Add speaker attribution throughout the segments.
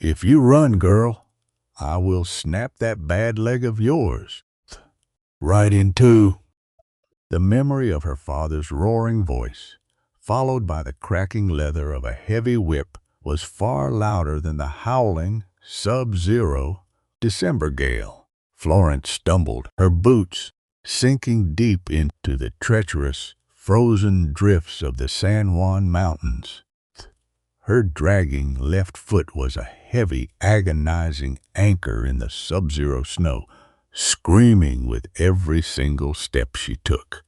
Speaker 1: If you run, girl, I will snap that bad leg of yours right in two. The memory of her father's roaring voice, followed by the cracking leather of a heavy whip, was far louder than the howling, sub-zero December gale. Florence stumbled, her boots sinking deep into the treacherous, frozen drifts of the San Juan Mountains. Her dragging left foot was a heavy, agonizing anchor in the sub-zero snow, screaming with every single step she took.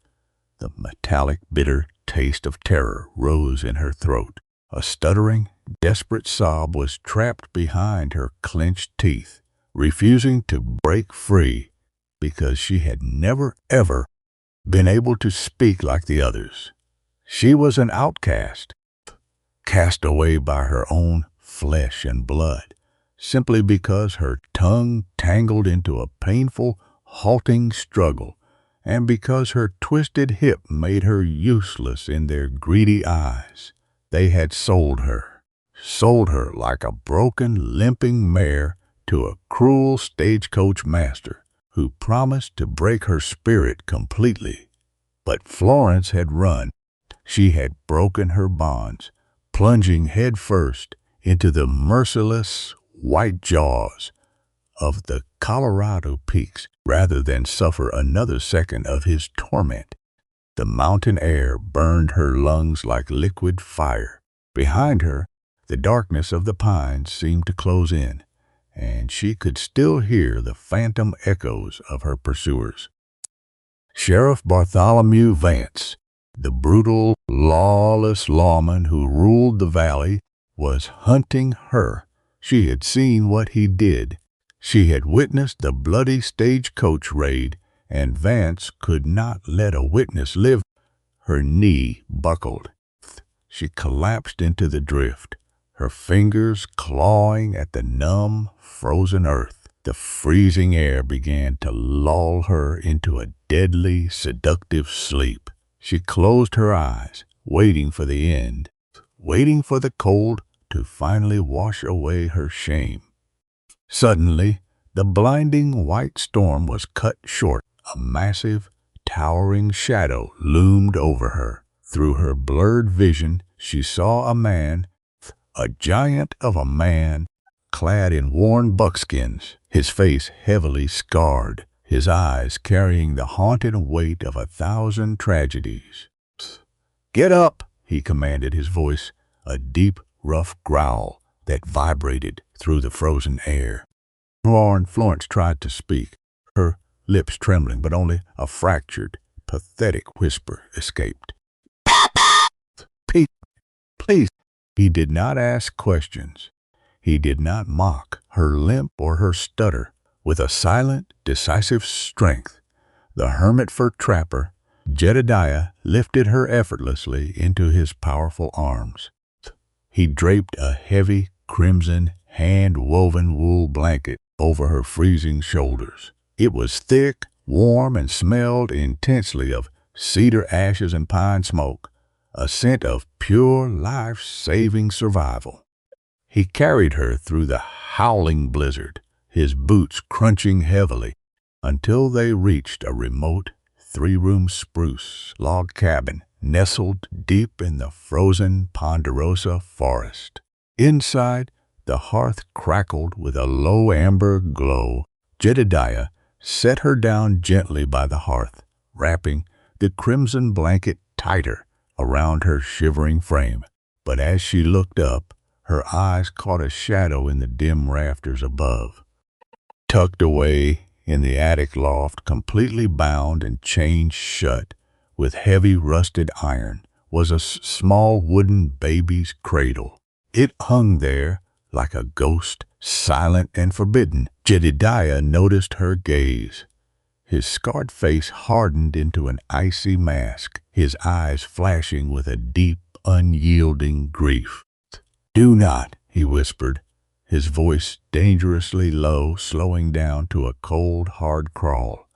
Speaker 1: The metallic, bitter taste of terror rose in her throat. A stuttering, desperate sob was trapped behind her clenched teeth, refusing to break free because she had never, ever been able to speak like the others. She was an outcast, cast away by her own flesh and blood, simply because her tongue tangled into a painful, halting struggle, and because her twisted hip made her useless in their greedy eyes. They had sold her like a broken, limping mare to a cruel stagecoach master who promised to break her spirit completely. But Florence had run. She had broken her bonds, plunging headfirst into the merciless white jaws of the Colorado peaks rather than suffer another second of his torment. The mountain air burned her lungs like liquid fire. Behind her, the darkness of the pines seemed to close in, and she could still hear the phantom echoes of her pursuers. Sheriff Bartholomew Vance, the brutal, lawless lawman who ruled the valley, was hunting her. She had seen what he did. She had witnessed the bloody stagecoach raid, and Vance could not let a witness live. Her knee buckled. She collapsed into the drift, her fingers clawing at the numb, frozen earth. The freezing air began to lull her into a deadly, seductive sleep. She closed her eyes, waiting for the end, waiting for the cold to finally wash away her shame. Suddenly, the blinding white storm was cut short. A massive, towering shadow loomed over her. Through her blurred vision, she saw a man, a giant of a man, clad in worn buckskins, his face heavily scarred, his eyes carrying the haunted weight of 1,000 tragedies. "Get up," he commanded, his voice a deep, rough growl that vibrated through the frozen air. Florence tried to speak, her lips trembling, but only a fractured, pathetic whisper escaped. "Pete, please." He did not ask questions. He did not mock her limp or her stutter. With a silent, decisive strength, the hermit fur trapper, Jedediah, lifted her effortlessly into his powerful arms. He draped a heavy, crimson, hand-woven wool blanket over her freezing shoulders. It was thick, warm, and smelled intensely of cedar ashes and pine smoke, a scent of pure, life-saving survival. He carried her through the howling blizzard, his boots crunching heavily, until they reached a remote, 3-room spruce log cabin nestled deep in the frozen ponderosa forest. Inside, the hearth crackled with a low amber glow. Jedediah set her down gently by the hearth, wrapping the crimson blanket tighter around her shivering frame. But as she looked up, her eyes caught a shadow in the dim rafters above. Tucked away in the attic loft, completely bound and chained shut with heavy rusted iron, was a small wooden baby's cradle. It hung there like a ghost, silent and forbidding. Jedediah noticed her gaze. His scarred face hardened into an icy mask, his eyes flashing with a deep, unyielding grief. "Do not," he whispered, his voice dangerously low, slowing down to a cold, hard crawl.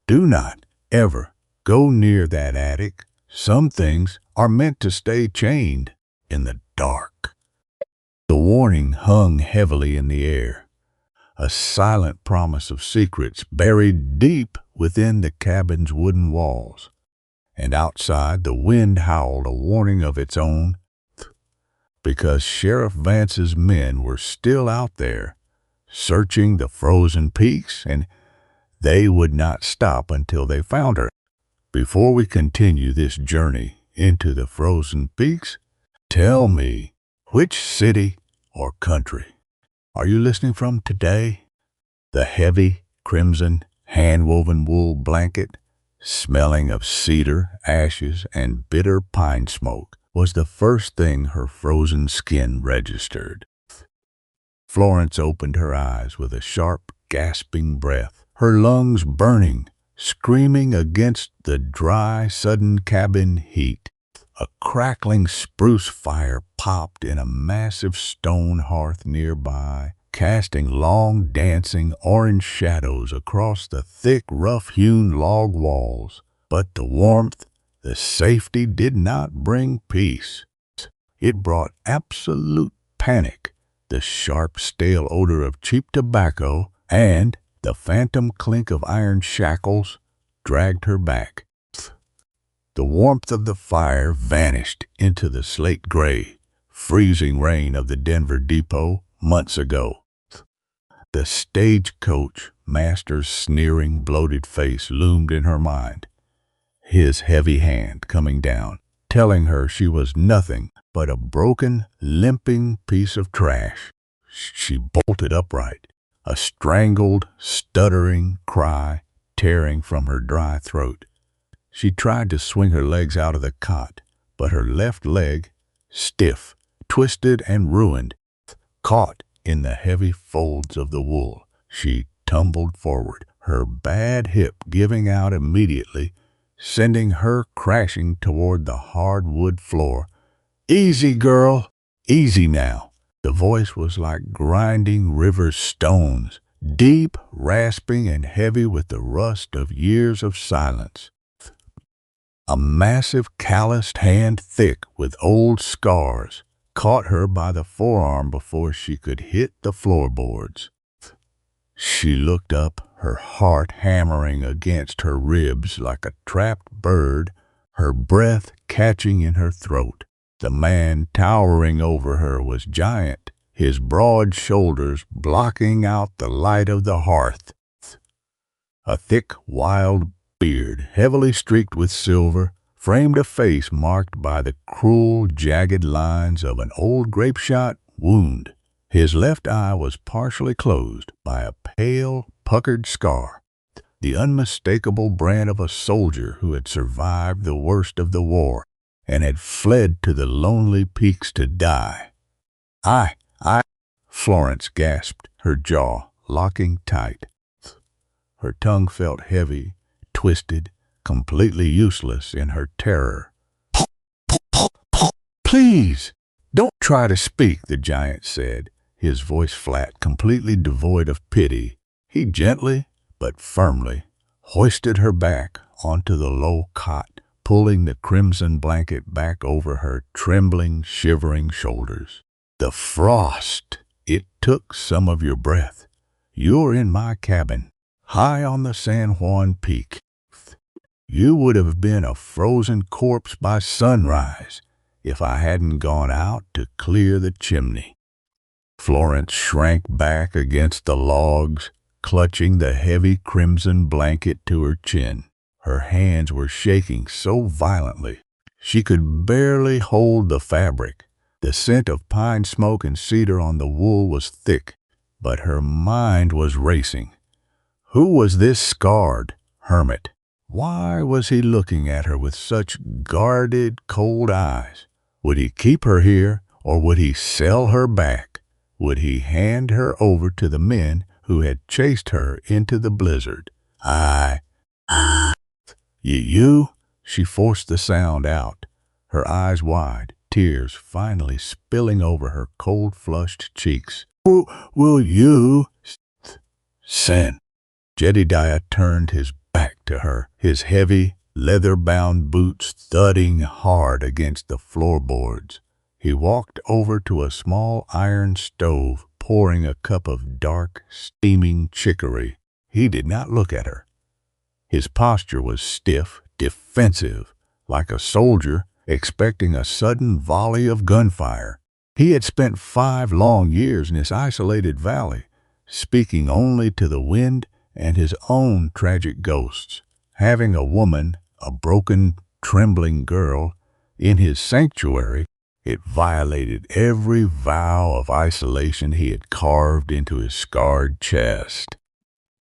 Speaker 1: "Do not ever go near that attic. Some things are meant to stay chained in the dark." The warning hung heavily in the air, a silent promise of secrets buried deep within the cabin's wooden walls. And outside, the wind howled a warning of its own, because Sheriff Vance's men were still out there, searching the frozen peaks, and they would not stop until they found her. Before we continue this journey into the frozen peaks, tell me, which city or country are you listening from today? The heavy, crimson, hand-woven wool blanket, smelling of cedar, ashes, and bitter pine smoke, was the first thing her frozen skin registered. Florence opened her eyes with a sharp, gasping breath, her lungs burning, screaming against the dry, sudden cabin heat. A crackling spruce fire popped in a massive stone hearth nearby, casting long, dancing orange shadows across the thick, rough-hewn log walls. But the warmth, the safety did not bring peace. It brought absolute panic, the sharp, stale odor of cheap tobacco, and the phantom clink of iron shackles dragged her back. The warmth of the fire vanished into the slate gray, freezing rain of the Denver depot months ago. The stagecoach master's sneering, bloated face loomed in her mind, his heavy hand coming down, telling her she was nothing but a broken, limping piece of trash. She bolted upright, a strangled, stuttering cry tearing from her dry throat. She tried to swing her legs out of the cot, but her left leg, stiff, twisted, and ruined, caught in the heavy folds of the wool. She tumbled forward, her bad hip giving out immediately, sending her crashing toward the hardwood floor. "Easy, girl, easy now." The voice was like grinding river stones, deep, rasping, and heavy with the rust of years of silence. A massive, calloused hand, thick with old scars, caught her by the forearm before she could hit the floorboards. She looked up, her heart hammering against her ribs like a trapped bird, her breath catching in her throat. The man towering over her was giant, his broad shoulders blocking out the light of the hearth. A thick, wild beard, heavily streaked with silver, framed a face marked by the cruel, jagged lines of an old grape-shot wound. His left eye was partially closed by a pale, puckered scar, the unmistakable brand of a soldier who had survived the worst of the war and had fled to the lonely peaks to die. I, Florence gasped, her jaw locking tight. Her tongue felt heavy, twisted, completely useless in her terror. "Please, don't try to speak," the giant said, his voice flat, completely devoid of pity. He gently, but firmly, hoisted her back onto the low cot, pulling the crimson blanket back over her trembling, shivering shoulders. "The frost, it took some of your breath. You're in my cabin, high on the San Juan Peak. You would have been a frozen corpse by sunrise if I hadn't gone out to clear the chimney." Florence shrank back against the logs, clutching the heavy crimson blanket to her chin. Her hands were shaking so violently she could barely hold the fabric. The scent of pine smoke and cedar on the wool was thick, but her mind was racing. Who was this scarred hermit? Why was he looking at her with such guarded, cold eyes? Would he keep her here, or would he sell her back? Would he hand her over to the men who had chased her into the blizzard? You? She forced the sound out, her eyes wide, tears finally spilling over her cold-flushed cheeks. Will you? Sen. Jedediah turned his back to her, his heavy, leather-bound boots thudding hard against the floorboards. He walked over to a small iron stove, pouring a cup of dark, steaming chicory. He did not look at her. His posture was stiff, defensive, like a soldier expecting a sudden volley of gunfire. He had spent 5 long years in this isolated valley, speaking only to the wind and his own tragic ghosts. Having a woman, a broken, trembling girl, in his sanctuary, it violated every vow of isolation he had carved into his scarred chest.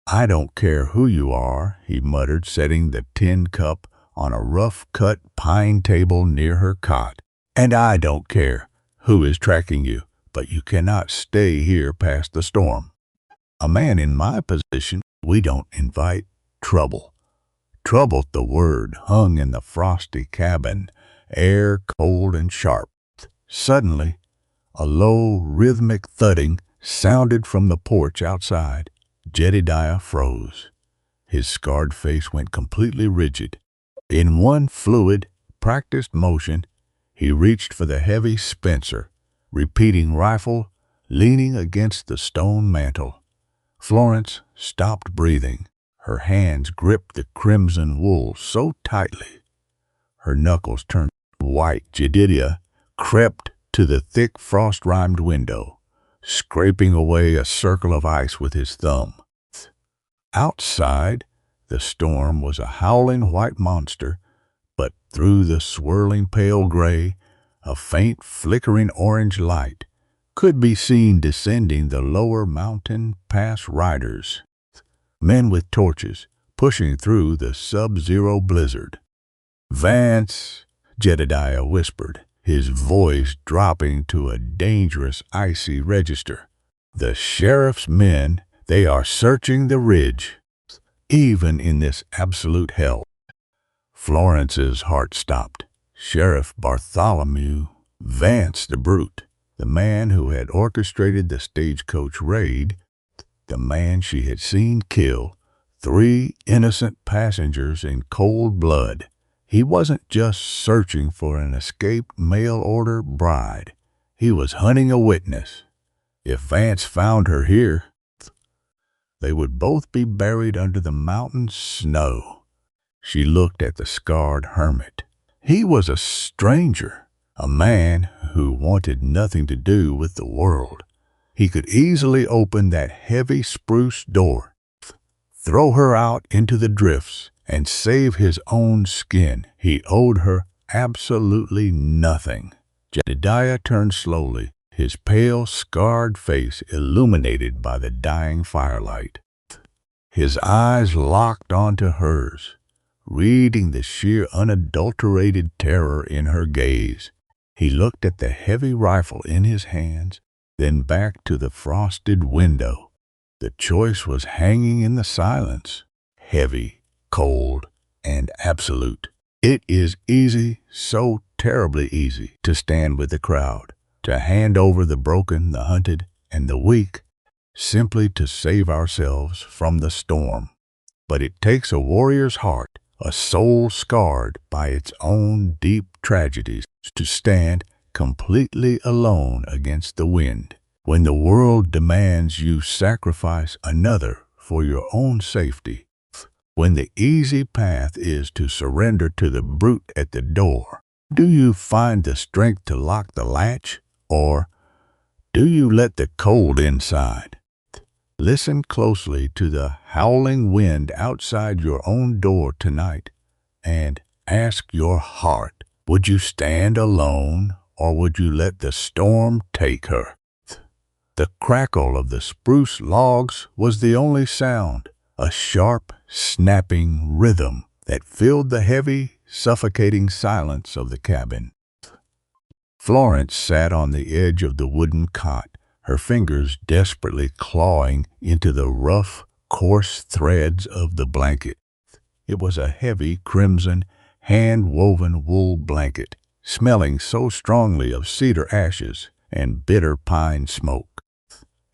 Speaker 1: "I don't care who you are," he muttered, setting the tin cup on a rough-cut pine table near her cot. "And I don't care who is tracking you, but you cannot stay here past the storm. A man in my position, we don't invite trouble." Trouble, the word, hung in the frosty cabin, air cold and sharp. Suddenly, a low, rhythmic thudding sounded from the porch outside. Jedediah froze. His scarred face went completely rigid. In one fluid, practiced motion, he reached for the heavy Spencer, repeating rifle, leaning against the stone mantel. Florence stopped breathing. Her hands gripped the crimson wool so tightly. Her knuckles turned white. Jedediah crept to the thick frost-rimed window, scraping away a circle of ice with his thumb. Outside, the storm was a howling white monster, but through the swirling pale gray, a faint flickering orange light could be seen descending the lower mountain pass riders, men with torches pushing through the sub-zero blizzard. "Vance," Jedediah whispered, his voice dropping to a dangerous icy register. "The sheriff's men, they are searching the ridge, even in this absolute hell." Florence's heart stopped. Sheriff Bartholomew Vance the Brute, the man who had orchestrated the stagecoach raid, the man she had seen kill 3 innocent passengers in cold blood. He wasn't just searching for an escaped mail-order bride. He was hunting a witness. If Vance found her here, they would both be buried under the mountain snow. She looked at the scarred hermit. He was a stranger, a man who wanted nothing to do with the world. He could easily open that heavy spruce door, throw her out into the drifts, and save his own skin. He owed her absolutely nothing. Jedediah turned slowly, his pale, scarred face illuminated by the dying firelight. His eyes locked onto hers, reading the sheer unadulterated terror in her gaze. He looked at the heavy rifle in his hands, then back to the frosted window. The choice was hanging in the silence, heavy, cold, and absolute. It is easy, so terribly easy, to stand with the crowd, to hand over the broken, the hunted, and the weak, simply to save ourselves from the storm. But it takes a warrior's heart, a soul scarred by its own deep tragedies, to stand completely alone against the wind. When the world demands you sacrifice another for your own safety, when the easy path is to surrender to the brute at the door, do you find the strength to lock the latch, or do you let the cold inside? Listen closely to the howling wind outside your own door tonight, and ask your heart, would you stand alone, or would you let the storm take her? The crackle of the spruce logs was the only sound, a sharp, snapping rhythm that filled the heavy, suffocating silence of the cabin. Florence sat on the edge of the wooden cot, her fingers desperately clawing into the rough, coarse threads of the blanket. It was a heavy, crimson, hand-woven wool blanket, smelling so strongly of cedar ashes and bitter pine smoke.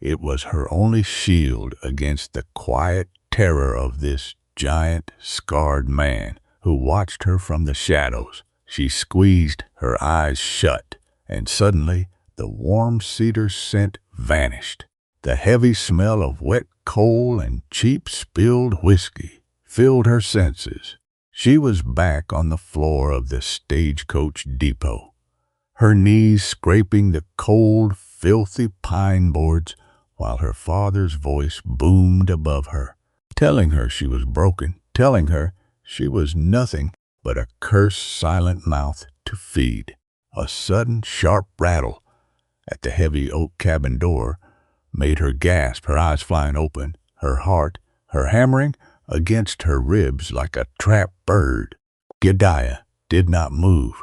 Speaker 1: It was her only shield against the quiet terror of this giant, scarred man who watched her from the shadows. She squeezed her eyes shut, and suddenly the warm cedar scent vanished. The heavy smell of wet coal and cheap spilled whiskey filled her senses. She was back on the floor of the stagecoach depot, her knees scraping the cold, filthy pine boards, while her father's voice boomed above her, telling her she was broken, telling her she was nothing but a cursed silent mouth to feed. A sudden sharp rattle at the heavy oak cabin door made her gasp, her eyes flying open, her heart, her hammering against her ribs like a trapped bird. Jedediah did not move,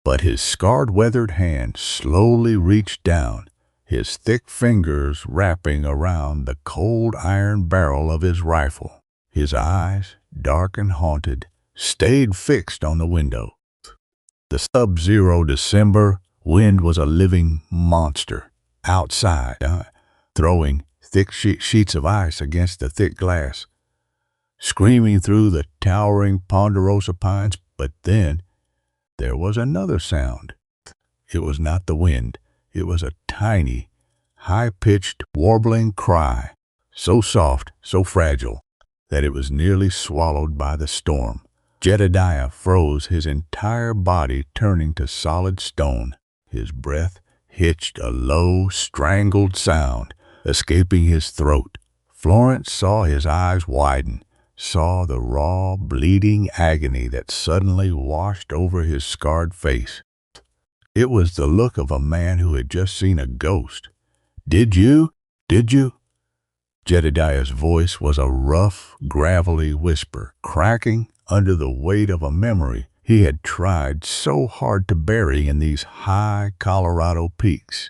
Speaker 1: but his scarred, weathered hand slowly reached down, his thick fingers wrapping around the cold iron barrel of his rifle. His eyes, dark and haunted, stayed fixed on the window. The sub-zero December wind was a living monster outside, throwing thick sheets of ice against the thick glass, screaming through the towering ponderosa pines. But then there was another sound. It was not the wind. It was a tiny, high-pitched, warbling cry, so soft, so fragile, that it was nearly swallowed by the storm. Jedediah froze, his entire body turning to solid stone. His breath hitched, a low, strangled sound escaping his throat. Florence saw his eyes widen, saw the raw, bleeding agony that suddenly washed over his scarred face. It was the look of a man who had just seen a ghost. Did you? Jedediah's voice was a rough, gravelly whisper, cracking under the weight of a memory he had tried so hard to bury in these high Colorado peaks.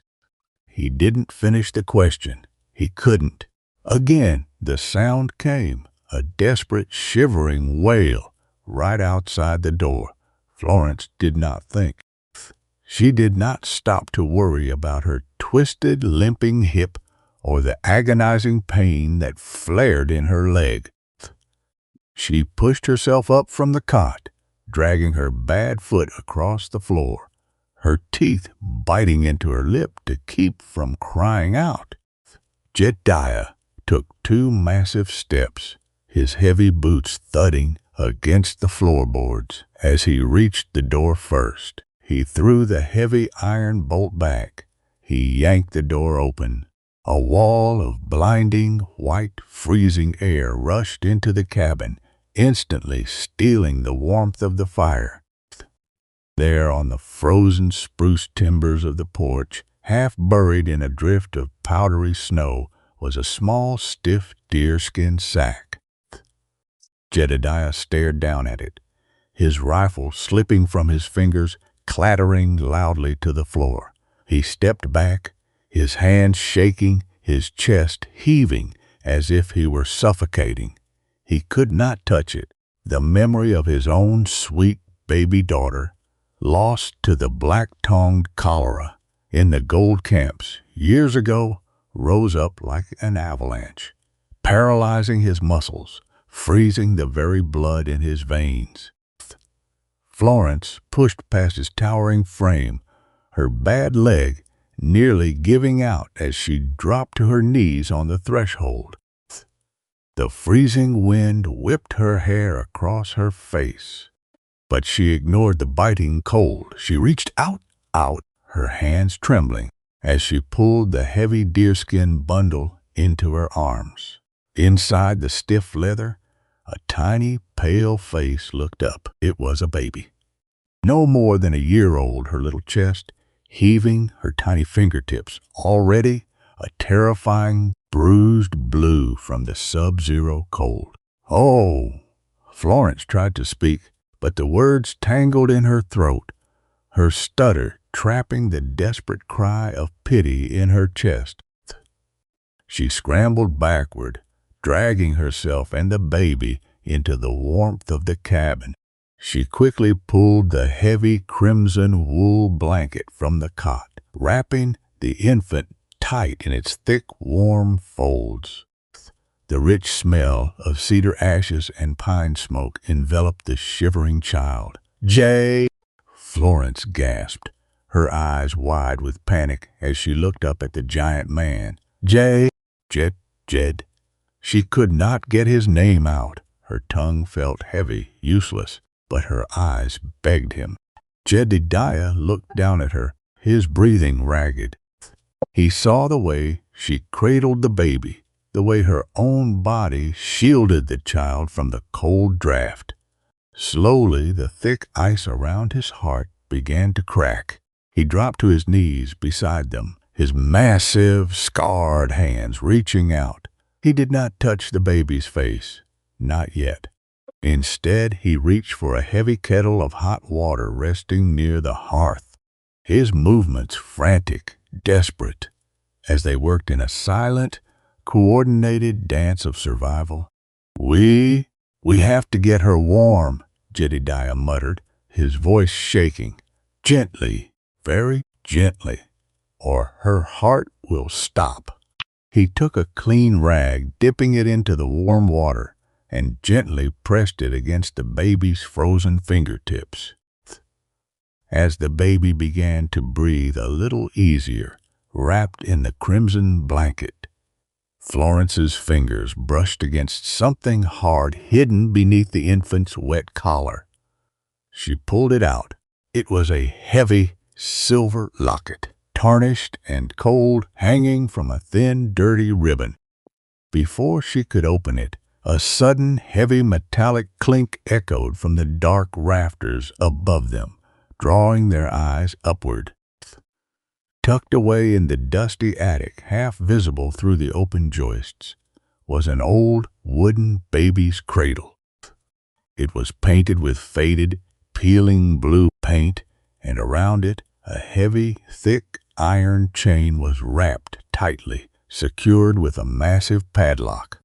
Speaker 1: He didn't finish the question. He couldn't. Again, the sound came, a desperate, shivering wail right outside the door. Florence did not think. She did not stop to worry about her twisted, limping hip or the agonizing pain that flared in her leg. She pushed herself up from the cot, dragging her bad foot across the floor, her teeth biting into her lip to keep from crying out. Jedediah took 2 massive steps, his heavy boots thudding against the floorboards. As he reached the door first, he threw the heavy iron bolt back. He yanked the door open. A wall of blinding, white, freezing air rushed into the cabin, instantly stealing the warmth of the fire. There on the frozen spruce timbers of the porch, half buried in a drift of powdery snow, was a small, stiff deerskin sack. Jedediah stared down at it, his rifle slipping from his fingers, clattering loudly to the floor. He stepped back, his hands shaking, his chest heaving as if he were suffocating. He could not touch it. The memory of his own sweet baby daughter, lost to the black-tongued cholera in the gold camps years ago, rose up like an avalanche, paralyzing his muscles, freezing the very blood in his veins. Florence pushed past his towering frame, her bad leg nearly giving out as she dropped to her knees on the threshold. The freezing wind whipped her hair across her face, but she ignored the biting cold. She reached out, her hands trembling, as she pulled the heavy deerskin bundle into her arms. Inside the stiff leather, a tiny, pale face looked up. It was a baby. No more than a year old, her little chest heaving, her tiny fingertips already a terrifying, bruised blue from the sub-zero cold. "Oh!" Florence tried to speak, but the words tangled in her throat, her stutter trapping the desperate cry of pity in her chest. She scrambled backward, dragging herself and the baby into the warmth of the cabin. She quickly pulled the heavy crimson wool blanket from the cot, wrapping the infant tight in its thick, warm folds. The rich smell of cedar ashes and pine smoke enveloped the shivering child. "Jay!" Florence gasped, her eyes wide with panic as she looked up at the giant man. Jed. She could not get his name out. Her tongue felt heavy, useless, but her eyes begged him. Jedediah looked down at her, his breathing ragged. He saw the way she cradled the baby, the way her own body shielded the child from the cold draft. Slowly, the thick ice around his heart began to crack. He dropped to his knees beside them, his massive, scarred hands reaching out. He did not touch the baby's face, not yet. Instead, he reached for a heavy kettle of hot water resting near the hearth, his movements frantic, desperate, as they worked in a silent, coordinated dance of survival. We have to get her warm, Jedediah muttered, his voice shaking. Gently, very gently, or her heart will stop. He took a clean rag, dipping it into the warm water, and gently pressed it against the baby's frozen fingertips. As the baby began to breathe a little easier, wrapped in the crimson blanket, Florence's fingers brushed against something hard hidden beneath the infant's wet collar. She pulled it out. It was a heavy silver locket, tarnished and cold, hanging from a thin, dirty ribbon. Before she could open it, a sudden, heavy metallic clink echoed from the dark rafters above them, drawing their eyes upward. Tucked away in the dusty attic, half visible through the open joists, was an old wooden baby's cradle. It was painted with faded, peeling blue paint, and around it a heavy, thick iron chain was wrapped tightly, secured with a massive padlock.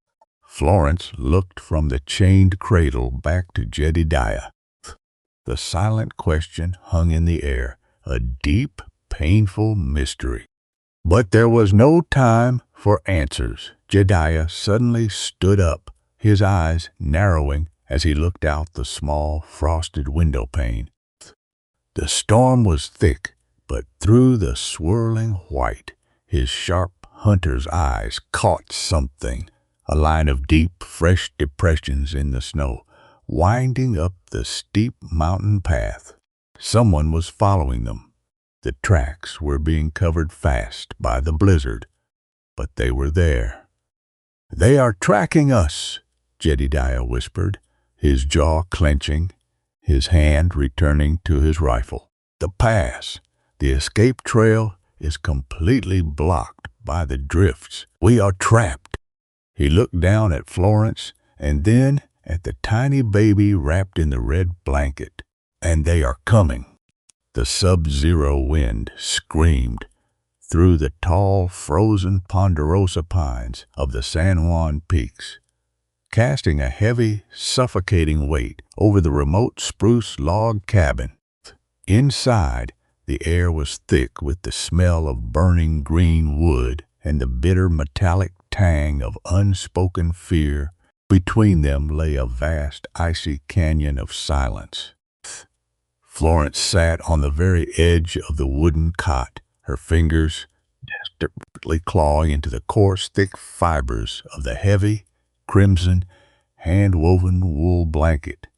Speaker 1: Florence looked from the chained cradle back to Jedediah. The silent question hung in the air, a deep, painful mystery. But there was no time for answers. Jedediah suddenly stood up, his eyes narrowing as he looked out the small, frosted window pane. The storm was thick, but through the swirling white, his sharp hunter's eyes caught something, a line of deep, fresh depressions in the snow, winding up the steep mountain path. Someone was following them. The tracks were being covered fast by the blizzard, but they were there. "They are tracking us," Jedediah whispered, his jaw clenching, his hand returning to his rifle. "The pass, the escape trail, is completely blocked by the drifts. We are trapped." He looked down at Florence and then at the tiny baby wrapped in the red blanket. "And they are coming." The sub-zero wind screamed through the tall, frozen ponderosa pines of the San Juan peaks, casting a heavy, suffocating weight over the remote spruce log cabin. Inside, the air was thick with the smell of burning green wood and the bitter metallic tang of unspoken fear. Between them lay a vast icy canyon of silence. Florence sat on the very edge of the wooden cot, her fingers desperately clawing into the coarse, thick fibers of the heavy, crimson, hand-woven wool blanket.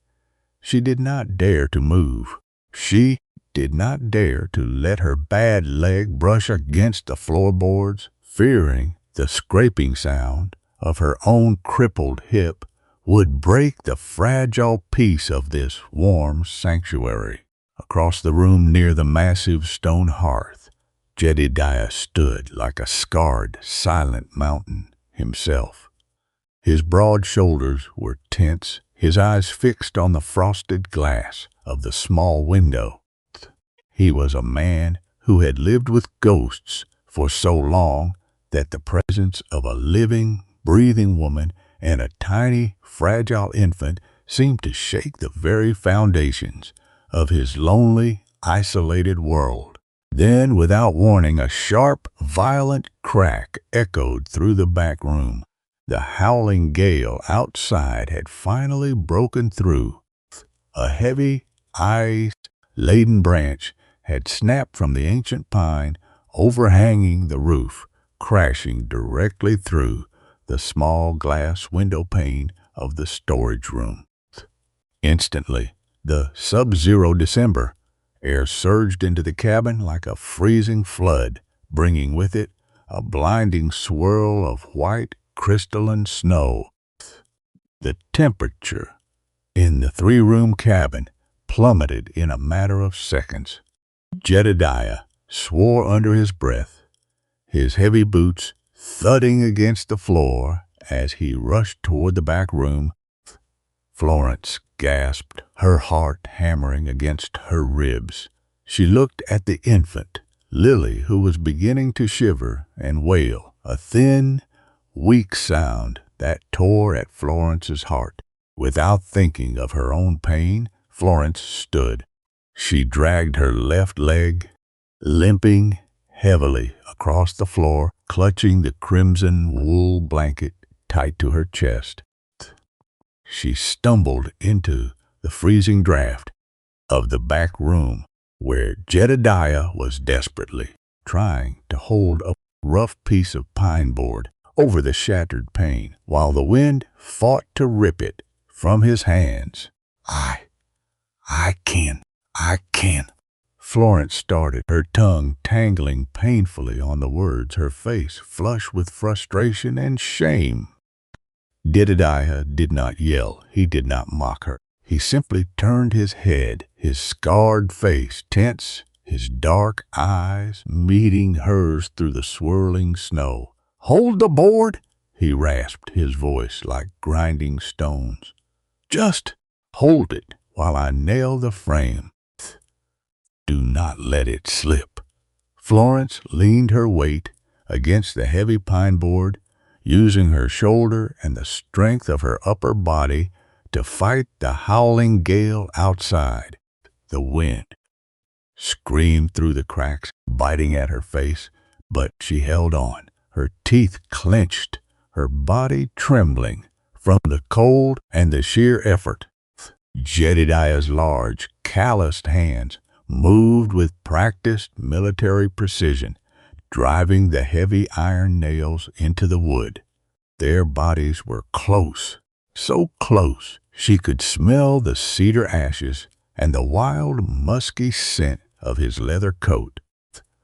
Speaker 1: She did not dare to move. She did not dare to let her bad leg brush against the floorboards, fearing the scraping sound of her own crippled hip would break the fragile peace of this warm sanctuary. Across the room near the massive stone hearth, Jedediah stood like a scarred, silent mountain himself. His broad shoulders were tense, his eyes fixed on the frosted glass of the small window. He was a man who had lived with ghosts for so long that the presence of a living, breathing woman and a tiny, fragile infant seemed to shake the very foundations of his lonely, isolated world. Then, without warning, a sharp, violent crack echoed through the back room. The howling gale outside had finally broken through. A heavy, ice-laden branch had snapped from the ancient pine overhanging the roof, crashing directly through the small glass window pane of the storage room. Instantly, the sub-zero December air surged into the cabin like a freezing flood, bringing with it a blinding swirl of white crystalline snow. The temperature in the three-room cabin plummeted in a matter of seconds. Jedediah swore under his breath, his heavy boots thudding against the floor as he rushed toward the back room. Florence gasped, her heart hammering against her ribs. She looked at the infant, Lily, who was beginning to shiver and wail, a thin, weak sound that tore at Florence's heart. Without thinking of her own pain, Florence stood. She dragged her left leg, limping heavily across the floor, clutching the crimson wool blanket tight to her chest. She stumbled into the freezing draft of the back room, where Jedediah was desperately trying to hold a rough piece of pine board over the shattered pane, while the wind fought to rip it from his hands. I can. Florence started, her tongue tangling painfully on the words, her face flushed with frustration and shame. Jedediah did not yell. He did not mock her. He simply turned his head, his scarred face tense, his dark eyes meeting hers through the swirling snow. "Hold the board," he rasped, his voice like grinding stones. "Just hold it while I nail the frame. Do not let it slip." Florence leaned her weight against the heavy pine board, using her shoulder and the strength of her upper body to fight the howling gale outside. The wind screamed through the cracks, biting at her face, but she held on, her teeth clenched, her body trembling from the cold and the sheer effort. Jedediah's large, calloused hands moved with practiced military precision, driving the heavy iron nails into the wood. Their bodies were close, so close she could smell the cedar ashes and the wild, musky scent of his leather coat.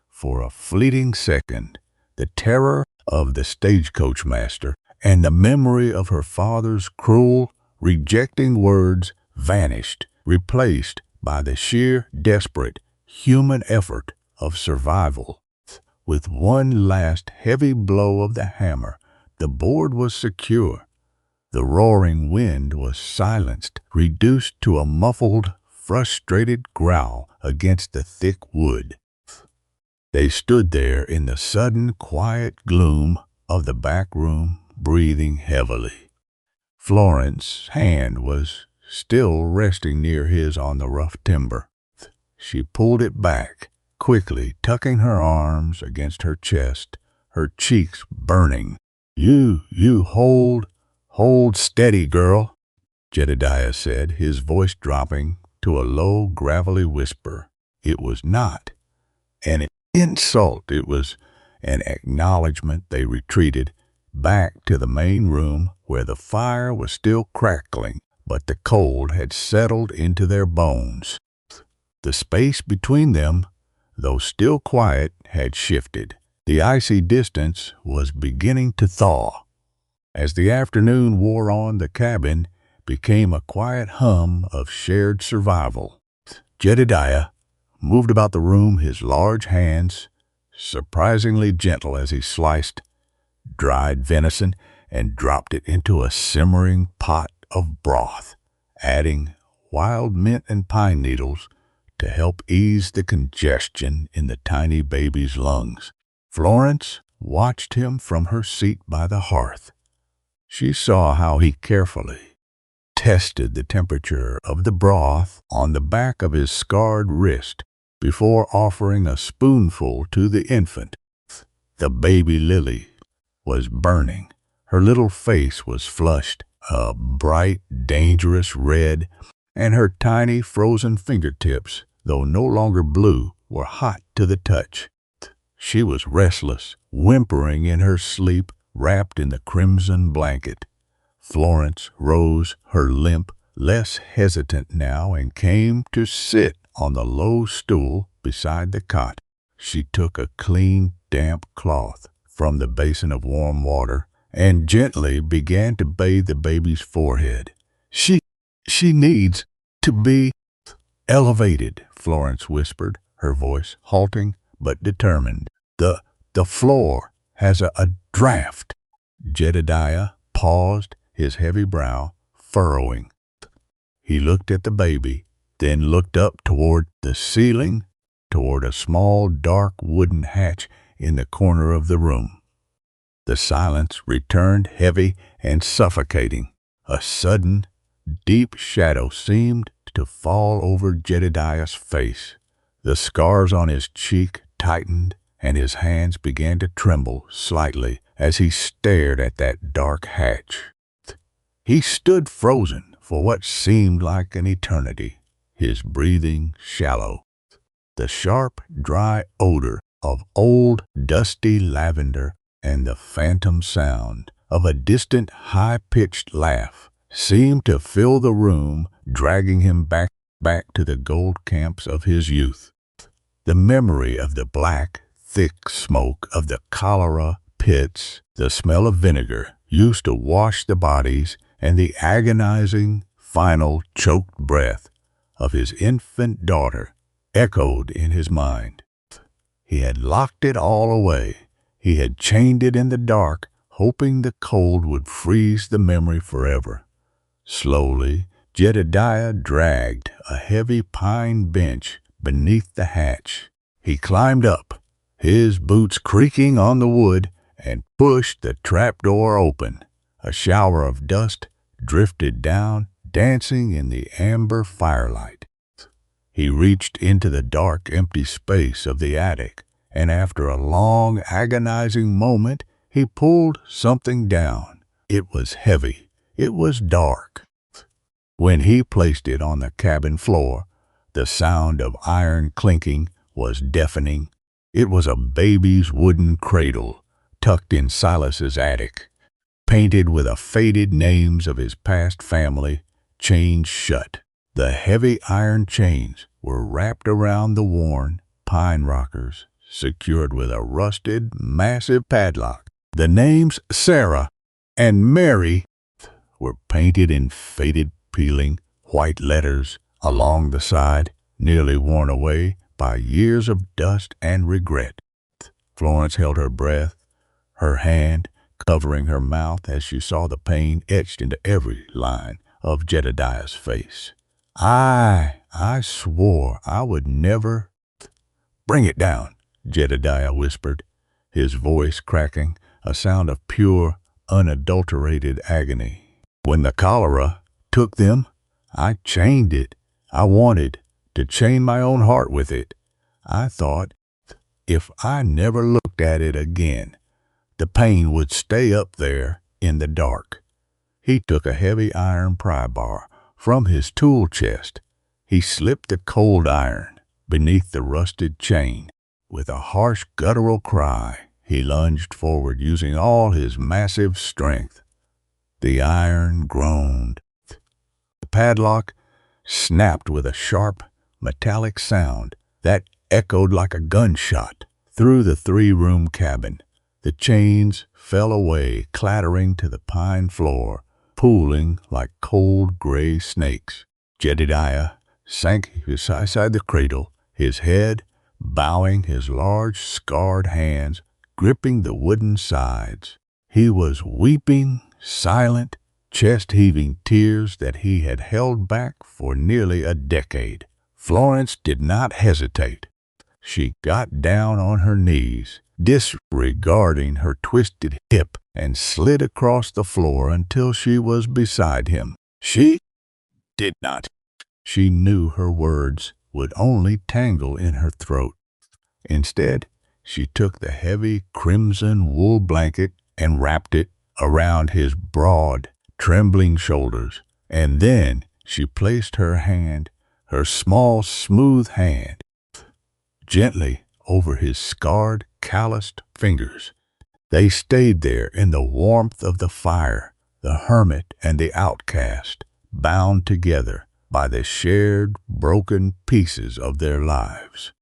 Speaker 1: For a fleeting second, the terror of the stagecoach master and the memory of her father's cruel, rejecting words vanished, replaced by the sheer, desperate, human effort of survival. With one last heavy blow of the hammer, the board was secure. The roaring wind was silenced, reduced to a muffled, frustrated growl against the thick wood. They stood there in the sudden quiet gloom of the back room, breathing heavily. Florence's hand was still resting near his on the rough timber. She pulled it back, quickly tucking her arms against her chest, her cheeks burning. You hold steady, girl," Jedediah said, his voice dropping to a low, gravelly whisper. It was not an insult, it was an acknowledgment. They retreated back to the main room where the fire was still crackling, but the cold had settled into their bones. The space between them, though still quiet, had shifted. The icy distance was beginning to thaw. As the afternoon wore on, the cabin became a quiet hum of shared survival. Jedediah moved about the room, his large hands surprisingly gentle as he sliced dried venison and dropped it into a simmering pot of broth, adding wild mint and pine needles to help ease the congestion in the tiny baby's lungs. Florence watched him from her seat by the hearth. She saw how he carefully tested the temperature of the broth on the back of his scarred wrist before offering a spoonful to the infant. The baby Lily was burning. Her little face was flushed, a bright, dangerous red, and her tiny frozen fingertips, though no longer blue, were hot to the touch. She was restless, whimpering in her sleep, wrapped in the crimson blanket. Florence rose, her limp, less hesitant now, and came to sit on the low stool beside the cot. She took a clean, damp cloth from the basin of warm water and gently began to bathe the baby's forehead. She needs to be elevated, Florence whispered, her voice halting but determined. The floor has a draft. Jedediah paused, his heavy brow furrowing. He looked at the baby, then looked up toward the ceiling, toward a small dark wooden hatch in the corner of the room. The silence returned heavy and suffocating. A sudden, deep shadow seemed to fall over Jedediah's face. The scars on his cheek tightened, and his hands began to tremble slightly as he stared at that dark hatch. He stood frozen for what seemed like an eternity, his breathing shallow. The sharp, dry odor of old, dusty lavender and the phantom sound of a distant, high-pitched laugh seemed to fill the room, dragging him back to the gold camps of his youth. The memory of the black, thick smoke of the cholera pits, the smell of vinegar used to wash the bodies, and the agonizing, final, choked breath of his infant daughter echoed in his mind. He had locked it all away. He had chained it in the dark, hoping the cold would freeze the memory forever. Slowly, Jedediah dragged a heavy pine bench beneath the hatch. He climbed up, his boots creaking on the wood, and pushed the trapdoor open. A shower of dust drifted down, dancing in the amber firelight. He reached into the dark, empty space of the attic, and after a long, agonizing moment, he pulled something down. It was heavy. It was dark. When he placed it on the cabin floor, the sound of iron clinking was deafening. It was a baby's wooden cradle, tucked in Silas's attic, painted with the faded names of his past family, chained shut. The heavy iron chains were wrapped around the worn pine rockers, secured with a rusted, massive padlock. The names Sarah and Mary were painted in faded, peeling white letters along the side, nearly worn away by years of dust and regret. Florence held her breath, her hand covering her mouth as she saw the pain etched into every line of Jedediah's face. I swore I would never. Bring it down, Jedediah whispered, his voice cracking, a sound of pure, unadulterated agony. When the cholera took them, I chained it. I wanted to chain my own heart with it. I thought if I never looked at it again, the pain would stay up there in the dark. He took a heavy iron pry bar from his tool chest. He slipped the cold iron beneath the rusted chain. With a harsh guttural cry, he lunged forward, using all his massive strength. The iron groaned. The padlock snapped with a sharp, metallic sound that echoed like a gunshot through the three-room cabin. The chains fell away, clattering to the pine floor, pooling like cold gray snakes. Jedediah sank beside the cradle, his head bowing, his large scarred hands gripping the wooden sides. He was weeping, silent, chest-heaving tears that he had held back for nearly a decade. Florence did not hesitate. She got down on her knees, disregarding her twisted hip, and slid across the floor until she was beside him. She did not. She knew her words would only tangle in her throat. Instead, she took the heavy crimson wool blanket and wrapped it around his broad, trembling shoulders, and then she placed her hand, her small, smooth hand, gently over his scarred, calloused fingers. They stayed there in the warmth of the fire, the hermit and the outcast, bound together by the shared, broken pieces of their lives.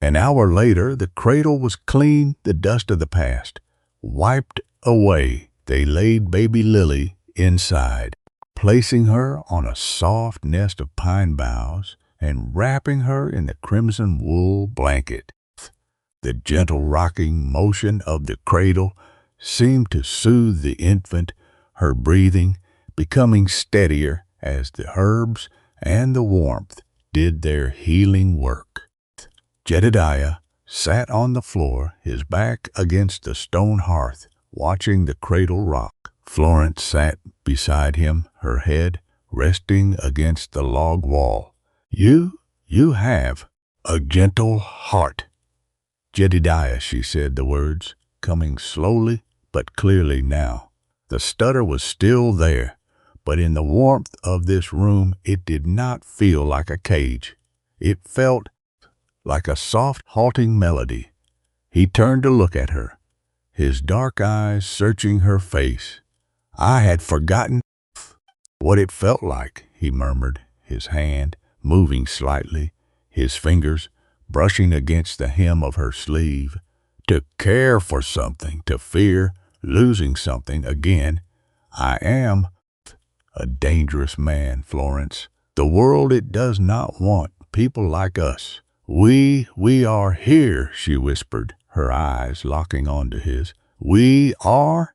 Speaker 1: An hour later, the cradle was clean, the dust of the past wiped away. They laid baby Lily inside, placing her on a soft nest of pine boughs and wrapping her in the crimson wool blanket. The gentle rocking motion of the cradle seemed to soothe the infant, her breathing becoming steadier as the herbs and the warmth did their healing work. Jedediah sat on the floor, his back against the stone hearth, watching the cradle rock. Florence sat beside him, her head resting against the log wall. You have a gentle heart. Jedediah, she said the words, coming slowly but clearly now. The stutter was still there, but in the warmth of this room it did not feel like a cage. It felt like a soft, halting melody. He turned to look at her, his dark eyes searching her face. I had forgotten what it felt like, he murmured, his hand moving slightly, his fingers brushing against the hem of her sleeve. To care for something, to fear losing something again. I am a dangerous man, Florence. The world, it does not want people like us. We are here, she whispered, her eyes locking onto his. We are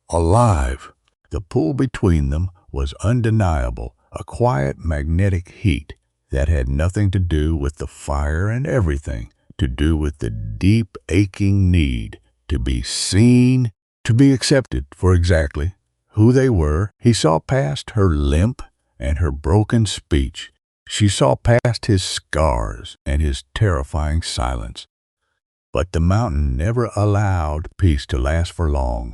Speaker 1: alive. The pull between them was undeniable, a quiet magnetic heat that had nothing to do with the fire and everything to do with the deep aching need to be seen, to be accepted for exactly who they were. He saw past her limp and her broken speech. She saw past his scars and his terrifying silence. But the mountain never allowed peace to last for long.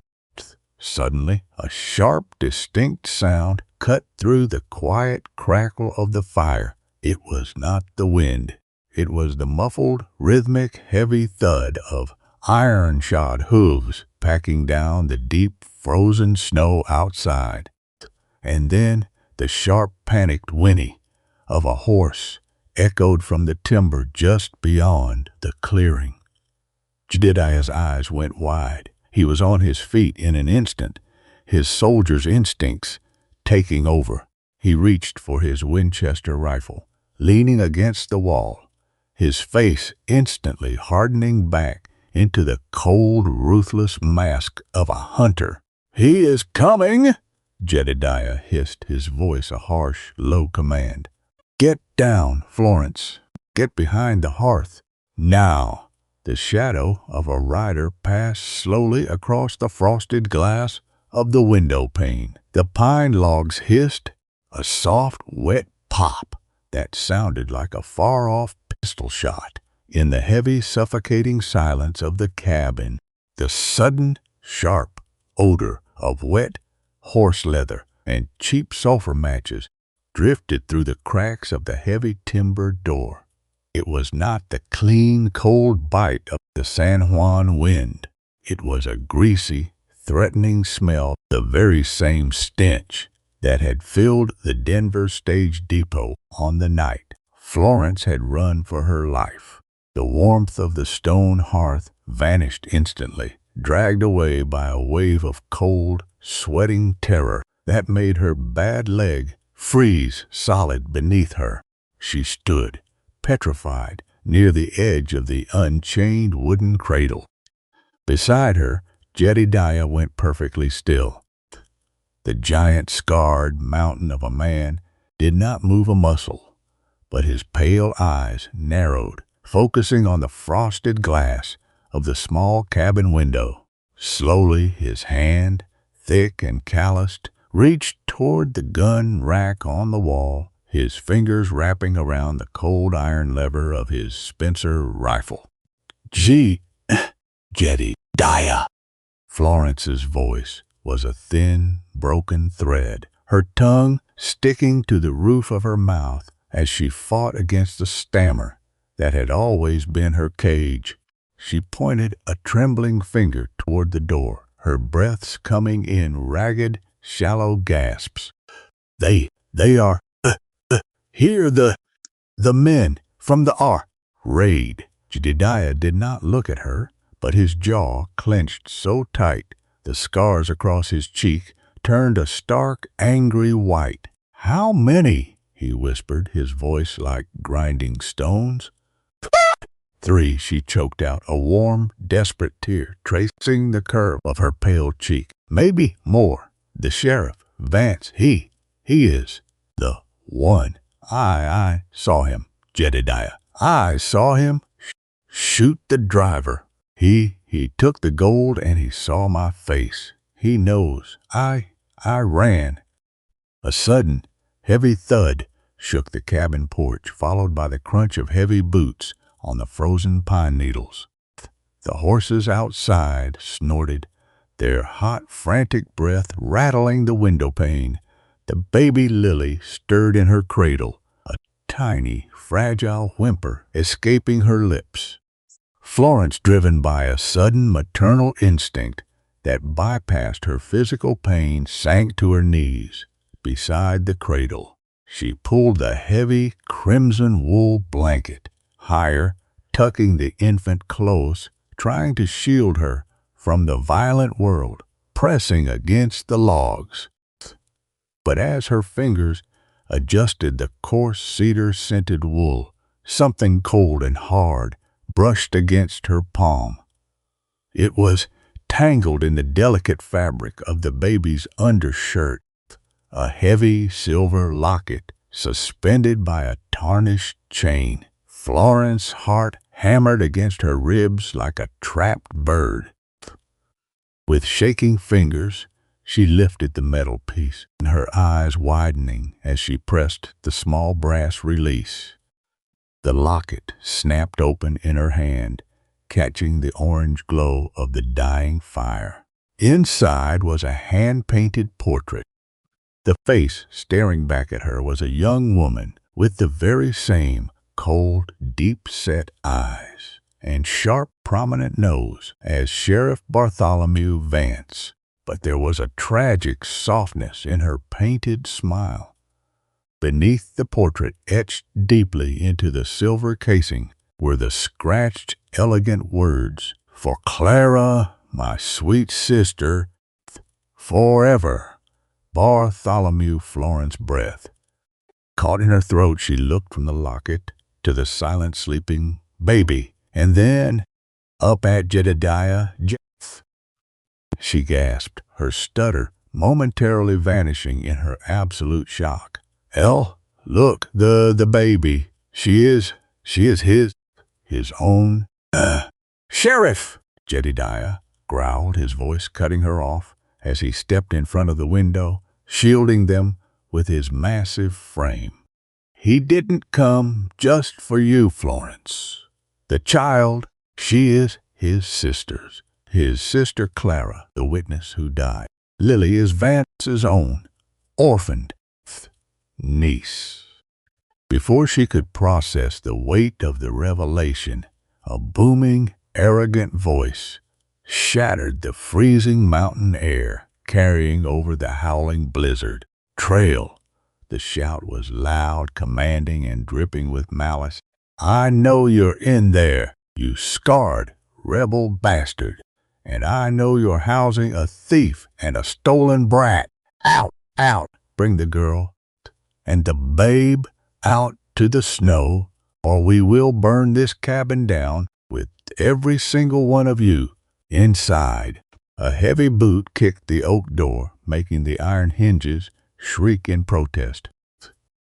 Speaker 1: Suddenly, a sharp, distinct sound cut through the quiet crackle of the fire. It was not the wind. It was the muffled, rhythmic, heavy thud of iron-shod hooves packing down the deep, frozen snow outside. And then the sharp, panicked whinny of a horse echoed from the timber just beyond the clearing. Jedediah's eyes went wide. He was on his feet in an instant, his soldier's instincts taking over. He reached for his Winchester rifle, leaning against the wall, his face instantly hardening back into the cold, ruthless mask of a hunter. "He is coming!" Jedediah hissed, his voice a harsh, low command. "Get down, Florence. Get behind the hearth. Now!" The shadow of a rider passed slowly across the frosted glass of the window pane. The pine logs hissed, a soft, wet pop that sounded like a far-off pistol shot. In the heavy, suffocating silence of the cabin, the sudden, sharp odor of wet horse leather and cheap sulfur matches drifted through the cracks of the heavy timber door. It was not the clean, cold bite of the San Juan wind. It was a greasy, threatening smell, the very same stench that had filled the Denver stage depot on the night Florence had run for her life. The warmth of the stone hearth vanished instantly, dragged away by a wave of cold, sweating terror that made her bad leg freeze solid beneath her. She stood, petrified, near the edge of the unchained wooden cradle. Beside her, Jedediah went perfectly still. The giant scarred mountain of a man did not move a muscle, but his pale eyes narrowed, focusing on the frosted glass of the small cabin window. Slowly his hand, thick and calloused, reached toward the gun rack on the wall, his fingers wrapping around the cold iron lever of his Spencer rifle. Jedediah. Florence's voice was a thin, broken thread, her tongue sticking to the roof of her mouth as she fought against the stammer that had always been her cage. She pointed a trembling finger toward the door, her breaths coming in ragged, shallow gasps. They are, here the men from the raid. Jedediah did not look at her, but his jaw clenched so tight, the scars across his cheek turned a stark, angry white. How many? He whispered, his voice like grinding stones. 3, she choked out, a warm, desperate tear tracing the curve of her pale cheek. Maybe more. The sheriff, Vance, he is the one. I saw him, Jedediah. I saw him shoot the driver. He took the gold and he saw my face. He knows. I ran. A sudden, heavy thud shook the cabin porch, followed by the crunch of heavy boots on the frozen pine needles. The horses outside snorted, their hot, frantic breath rattling the window pane. The baby Lily stirred in her cradle, a tiny, fragile whimper escaping her lips. Florence, driven by a sudden maternal instinct that bypassed her physical pain, sank to her knees beside the cradle. She pulled the heavy crimson wool blanket higher, tucking the infant close, trying to shield her from the violent world pressing against the logs. But as her fingers adjusted the coarse cedar-scented wool, something cold and hard brushed against her palm. It was tangled in the delicate fabric of the baby's undershirt, a heavy silver locket suspended by a tarnished chain. Florence's heart hammered against her ribs like a trapped bird. With shaking fingers, she lifted the metal piece, her eyes widening as she pressed the small brass release. The locket snapped open in her hand, catching the orange glow of the dying fire. Inside was a hand-painted portrait. The face staring back at her was a young woman with the very same cold, deep-set eyes and sharp, prominent nose as Sheriff Bartholomew Vance. But there was a tragic softness in her painted smile. Beneath the portrait, etched deeply into the silver casing, were the scratched, elegant words, "For Clara, my sweet sister, forever." Bartholomew Florence's breath caught in her throat. She looked from the locket to the silent, sleeping baby, and then up at Jedediah. She gasped, her stutter momentarily vanishing in her absolute shock. "El, look, the baby. She is his own." "Sheriff!" Jedediah growled, his voice cutting her off as he stepped in front of the window, shielding them with his massive frame. "He didn't come just for you, Florence. The child, she is his sister's. His sister Clara, the witness who died. Lily is Vance's own, orphaned niece." Before she could process the weight of the revelation, a booming, arrogant voice shattered the freezing mountain air, carrying over the howling blizzard. "Trail!" The shout was loud, commanding, and dripping with malice. "I know you're in there, you scarred, rebel bastard. And I know you're housing a thief and a stolen brat. Out, out! Bring the girl and the babe out to the snow, or we will burn this cabin down with every single one of you inside." A heavy boot kicked the oak door, making the iron hinges shriek in protest.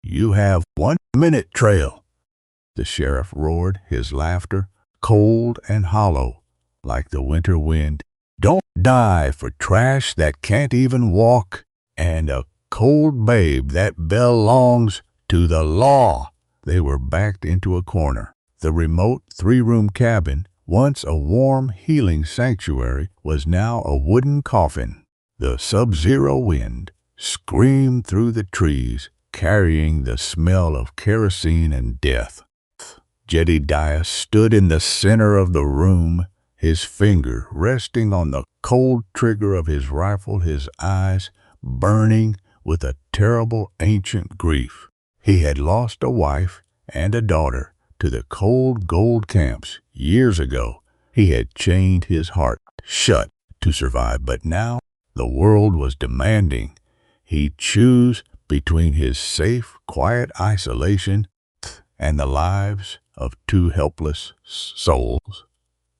Speaker 1: "You have 1 minute, Trail," the sheriff roared, his laughter cold and hollow like the winter wind. "Don't die for trash that can't even walk, and a cold babe that belongs to the law." They were backed into a corner. The remote 3-room cabin, once a warm, healing sanctuary, was now a wooden coffin. The sub-zero wind screamed through the trees, carrying the smell of kerosene and death. Jedediah stood in the center of the room, his finger resting on the cold trigger of his rifle, his eyes burning with a terrible ancient grief. He had lost a wife and a daughter to the cold gold camps years ago. He had chained his heart shut to survive, but now the world was demanding he choose between his safe, quiet isolation and the lives of two helpless souls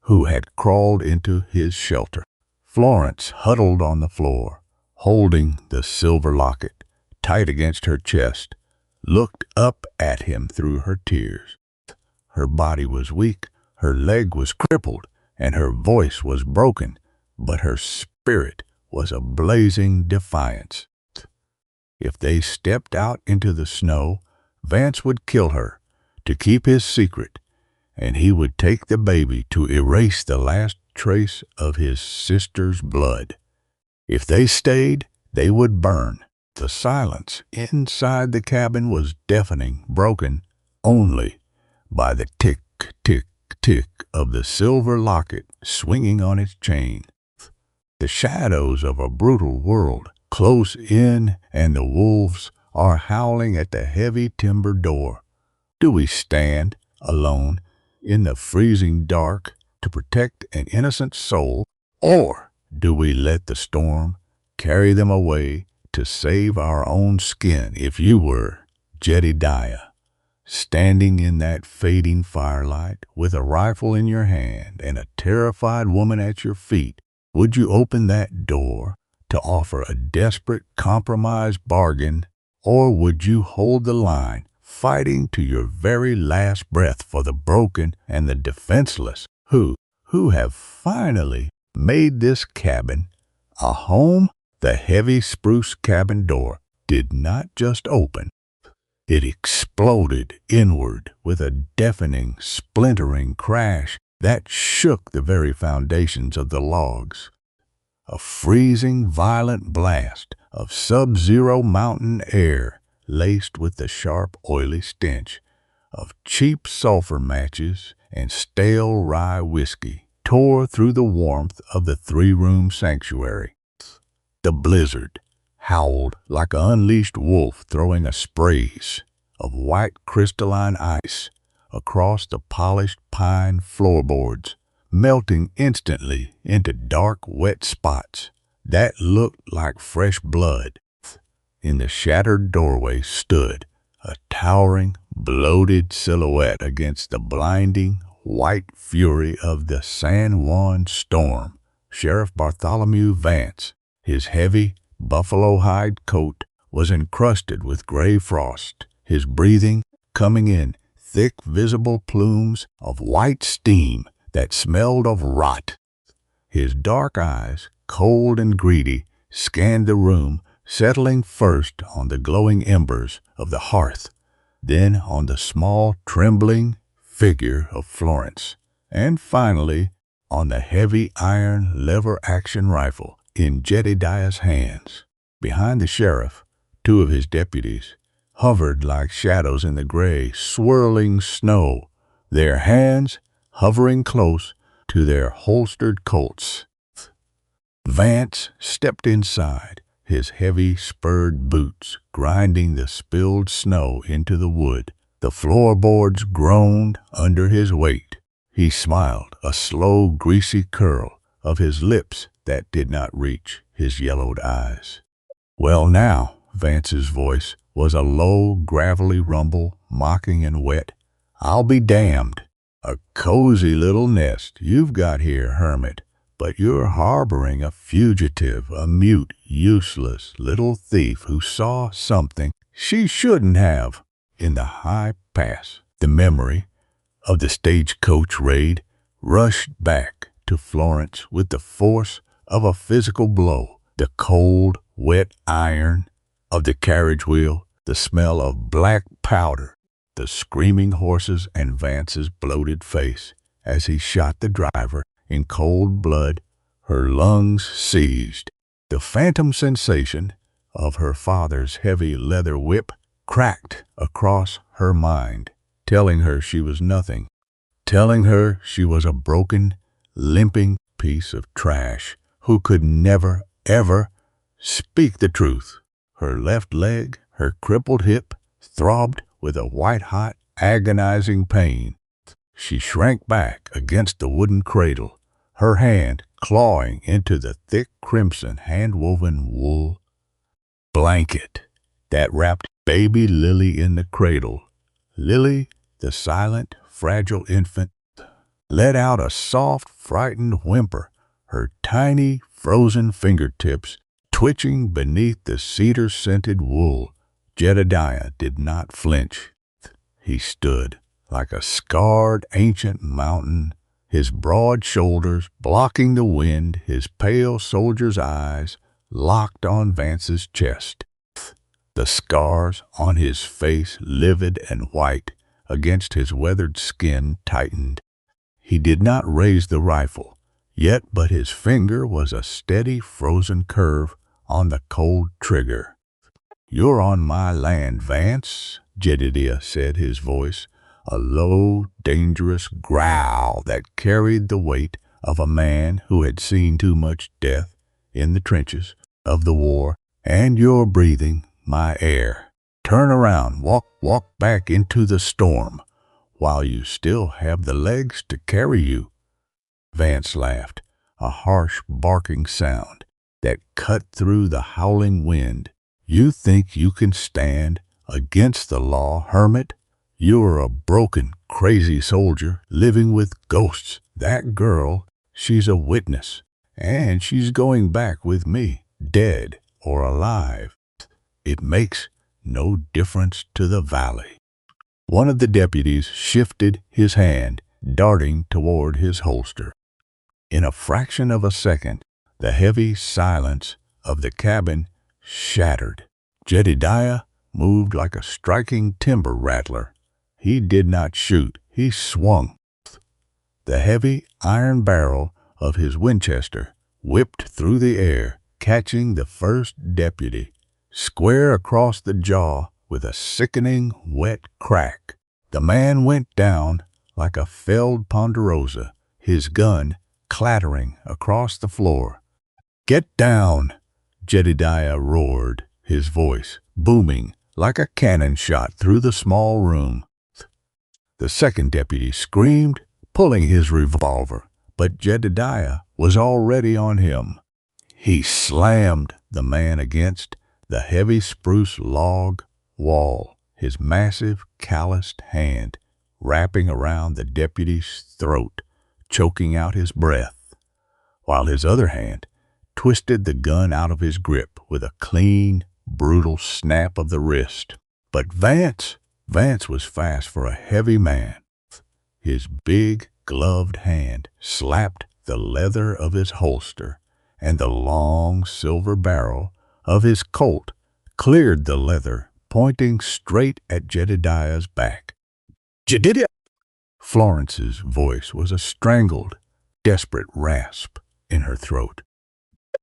Speaker 1: who had crawled into his shelter. Florence huddled on the floor, holding the silver locket tight against her chest, looked up at him through her tears. Her body was weak, her leg was crippled, and her voice was broken, but her spirit was a blazing defiance. If they stepped out into the snow, Vance would kill her to keep his secret, and he would take the baby to erase the last trace of his sister's blood. If they stayed, they would burn. The silence inside the cabin was deafening, broken only by the tick, tick, tick of the silver locket swinging on its chain. The shadows of a brutal world close in, and the wolves are howling at the heavy timber door. Do we stand alone in the freezing dark to protect an innocent soul, or do we let the storm carry them away to save our own skin? If you were Jedediah, standing in that fading firelight with a rifle in your hand and a terrified woman at your feet, would you open that door to offer a desperate compromise bargain, or would you hold the line, fighting to your very last breath for the broken and the defenseless who have finally made this cabin a home? The heavy spruce cabin door did not just open. It exploded inward with a deafening, splintering crash that shook the very foundations of the logs. A freezing, violent blast of sub-zero mountain air laced with the sharp, oily stench of cheap sulfur matches and stale rye whiskey tore through the warmth of the three-room sanctuary. The blizzard howled like an unleashed wolf, throwing a sprays of white crystalline ice across the polished pine floorboards, melting instantly into dark, wet spots that looked like fresh blood. In the shattered doorway stood a towering, bloated silhouette against the blinding, white fury of the San Juan storm. Sheriff Bartholomew Vance. His heavy, buffalo hide coat was encrusted with gray frost, his breathing coming in thick, visible plumes of white steam that smelled of rot. His dark eyes, cold and greedy, scanned the room, settling first on the glowing embers of the hearth, then on the small, trembling figure of Florence, and finally on the heavy iron lever-action rifle in Jedediah's hands. Behind the sheriff, two of his deputies hovered like shadows in the gray, swirling snow, their hands hovering close to their holstered Colts. Vance stepped inside, his heavy spurred boots grinding the spilled snow into the wood. The floorboards groaned under his weight. He smiled, a slow, greasy curl of his lips that did not reach his yellowed eyes. "Well now," Vance's voice was a low, gravelly rumble, mocking and wet. "I'll be damned. A cozy little nest you've got here, hermit, but you're harboring a fugitive, a mute, useless little thief who saw something she shouldn't have in the high pass." The memory of the stagecoach raid rushed back to Florence with the force of a physical blow. The cold, wet iron of the carriage wheel, the smell of black powder, the screaming horses, and Vance's bloated face as he shot the driver in cold blood. Her lungs seized. The phantom sensation of her father's heavy leather whip cracked across her mind, telling her she was nothing, telling her she was a broken, limping piece of trash who could never, ever speak the truth. Her left leg, her crippled hip, throbbed with a white-hot, agonizing pain. She shrank back against the wooden cradle, her hand clawing into the thick crimson hand-woven wool blanket that wrapped baby Lily in the cradle. Lily, the silent, fragile infant, let out a soft, frightened whimper, her tiny, frozen fingertips twitching beneath the cedar-scented wool. Jedediah did not flinch. He stood like a scarred ancient mountain, his broad shoulders blocking the wind, his pale soldier's eyes locked on Vance's chest. The scars on his face, livid and white, against his weathered skin tightened. He did not raise the rifle, yet but his finger was a steady frozen curve on the cold trigger. "You're on my land, Vance," Jedediah said, his voice a low, dangerous growl that carried the weight of a man who had seen too much death in the trenches of the war. "And you're breathing my air. Turn around, walk back into the storm while you still have the legs to carry you." Vance laughed, a harsh barking sound that cut through the howling wind. "You think you can stand against the law, hermit? You're a broken, crazy soldier living with ghosts. That girl, she's a witness, and she's going back with me, dead or alive. It makes no difference to the valley." One of the deputies shifted his hand, darting toward his holster. In a fraction of a second, the heavy silence of the cabin shattered. Jedediah moved like a striking timber rattler. He did not shoot, he swung. The heavy iron barrel of his Winchester whipped through the air, catching the first deputy square across the jaw with a sickening, wet crack. The man went down like a felled ponderosa, his gun clattering across the floor. "Get down!" Jedediah roared, his voice booming like a cannon shot through the small room. The second deputy screamed, pulling his revolver, but Jedediah was already on him. He slammed the man against the heavy spruce log wall, his massive, calloused hand wrapping around the deputy's throat, choking out his breath, while his other hand twisted the gun out of his grip with a clean, brutal snap of the wrist. But Vance was fast for a heavy man. His big, gloved hand slapped the leather of his holster, and the long silver barrel of his Colt cleared the leather, pointing straight at Jedediah's back. "Jedediah!" Florence's voice was a strangled, desperate rasp in her throat.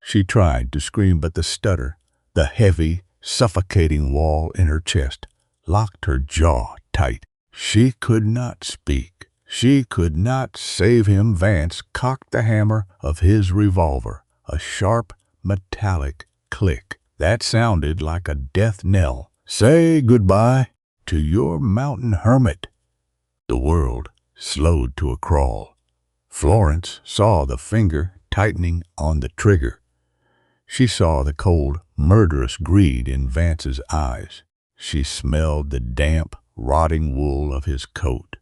Speaker 1: She tried to scream, but the stutter, the heavy, suffocating wall in her chest, locked her jaw tight. She could not speak. She could not save him. Vance cocked the hammer of his revolver, a sharp, metallic click that sounded like a death knell. "Say goodbye to your mountain hermit." The world slowed to a crawl. Florence saw the finger tightening on the trigger. She saw the cold, murderous greed in Vance's eyes. She smelled the damp, rotting wool of his coat.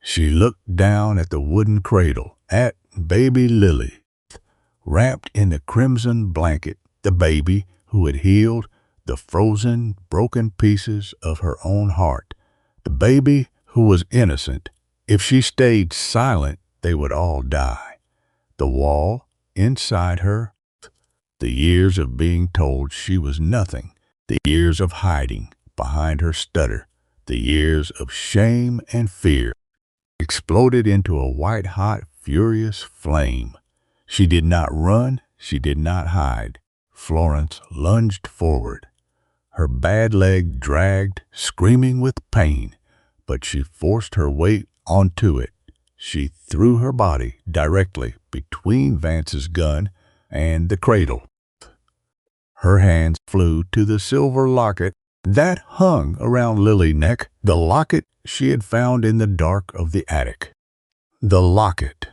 Speaker 1: She looked down at the wooden cradle, at baby Lily, wrapped in the crimson blanket, the baby who had healed the frozen, broken pieces of her own heart, the baby who was innocent. If she stayed silent, they would all die. The wall inside her, the years of being told she was nothing, the years of hiding behind her stutter, the years of shame and fear, exploded into a white-hot, furious flame. She did not run, she did not hide. Florence lunged forward. Her bad leg dragged, screaming with pain, but she forced her weight onto it. She threw her body directly between Vance's gun and the cradle. Her hands flew to the silver locket that hung around Lily's neck, the locket she had found in the dark of the attic. The locket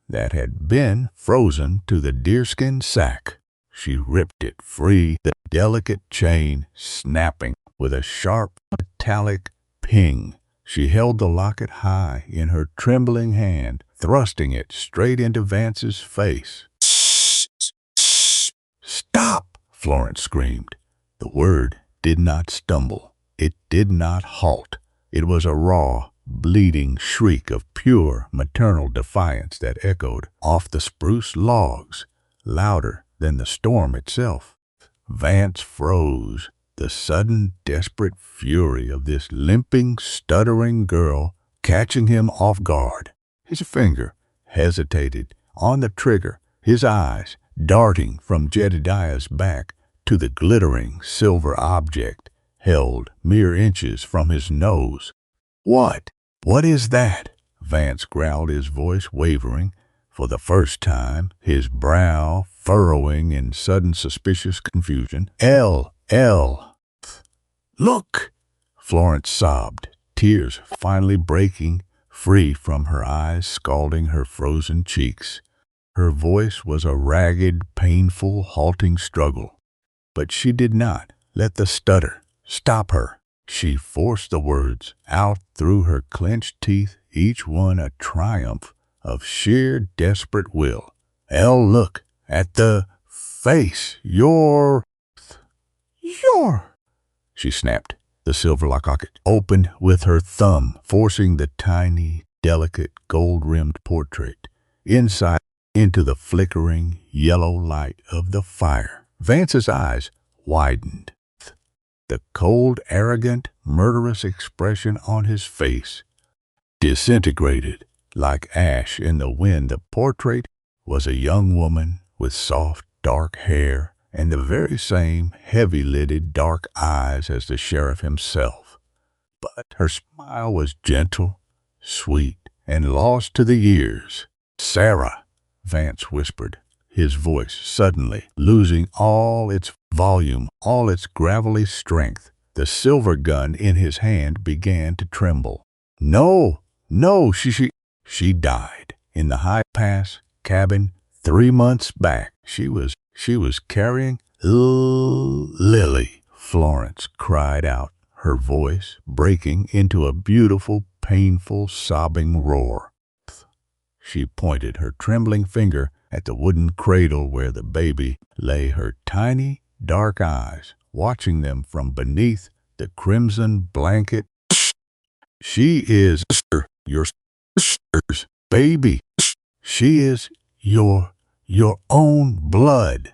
Speaker 1: that had been frozen to the deerskin sack. She ripped it free, the delicate chain snapping with a sharp metallic ping. She held the locket high in her trembling hand, thrusting it straight into Vance's face. "Stop!" Florence screamed. The word did not stumble. It did not halt. It was a raw, bleeding shriek of pure maternal defiance that echoed off the spruce logs, louder than the storm itself. Vance froze. The sudden, desperate fury of this limping, stuttering girl catching him off guard. His finger hesitated on the trigger, his eyes darting from Jedediah's back to the glittering silver object held mere inches from his nose. "What? What is that?" Vance growled, his voice wavering for the first time, his brow furrowing in sudden suspicious confusion. L. "Look!" Florence sobbed, tears finally breaking free from her eyes, scalding her frozen cheeks. Her voice was a ragged, painful, halting struggle. But she did not let the stutter stop her. She forced the words out through her clenched teeth, each one a triumph of sheer desperate will. "Elle, look at the face. Your," she snapped. The silver locket opened with her thumb, forcing the tiny, delicate, gold-rimmed portrait inside into the flickering yellow light of the fire. Vance's eyes widened. The cold, arrogant, murderous expression on his face disintegrated like ash in the wind. The portrait was a young woman with soft, dark hair and the very same heavy-lidded, dark eyes as the sheriff himself. But her smile was gentle, sweet, and lost to the years. "Sarah," Vance whispered, his voice suddenly losing all its volume, all its gravelly strength. The silver gun in his hand began to tremble. No, she died in the High Pass cabin 3 months back. She was carrying Lily, Florence cried out, her voice breaking into a beautiful, painful, sobbing roar. She pointed her trembling finger at the wooden cradle where the baby lay, her tiny, dark eyes watching them from beneath the crimson blanket. "She is your sister's baby. She is your own blood."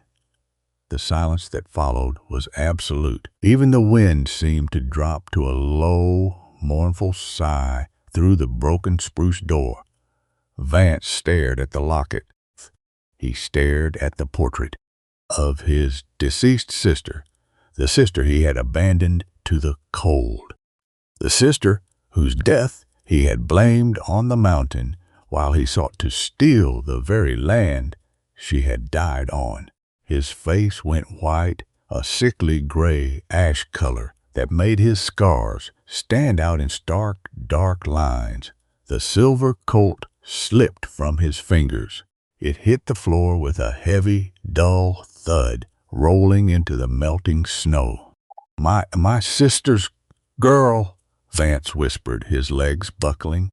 Speaker 1: The silence that followed was absolute. Even the wind seemed to drop to a low, mournful sigh through the broken spruce door. Vance stared at the locket. He stared at the portrait of his deceased sister, the sister he had abandoned to the cold, the sister whose death he had blamed on the mountain while he sought to steal the very land she had died on. His face went white, a sickly gray ash color that made his scars stand out in stark, dark lines. The silver Colt slipped from his fingers. It hit the floor with a heavy, dull thud, rolling into the melting snow. My sister's girl," Vance whispered, his legs buckling.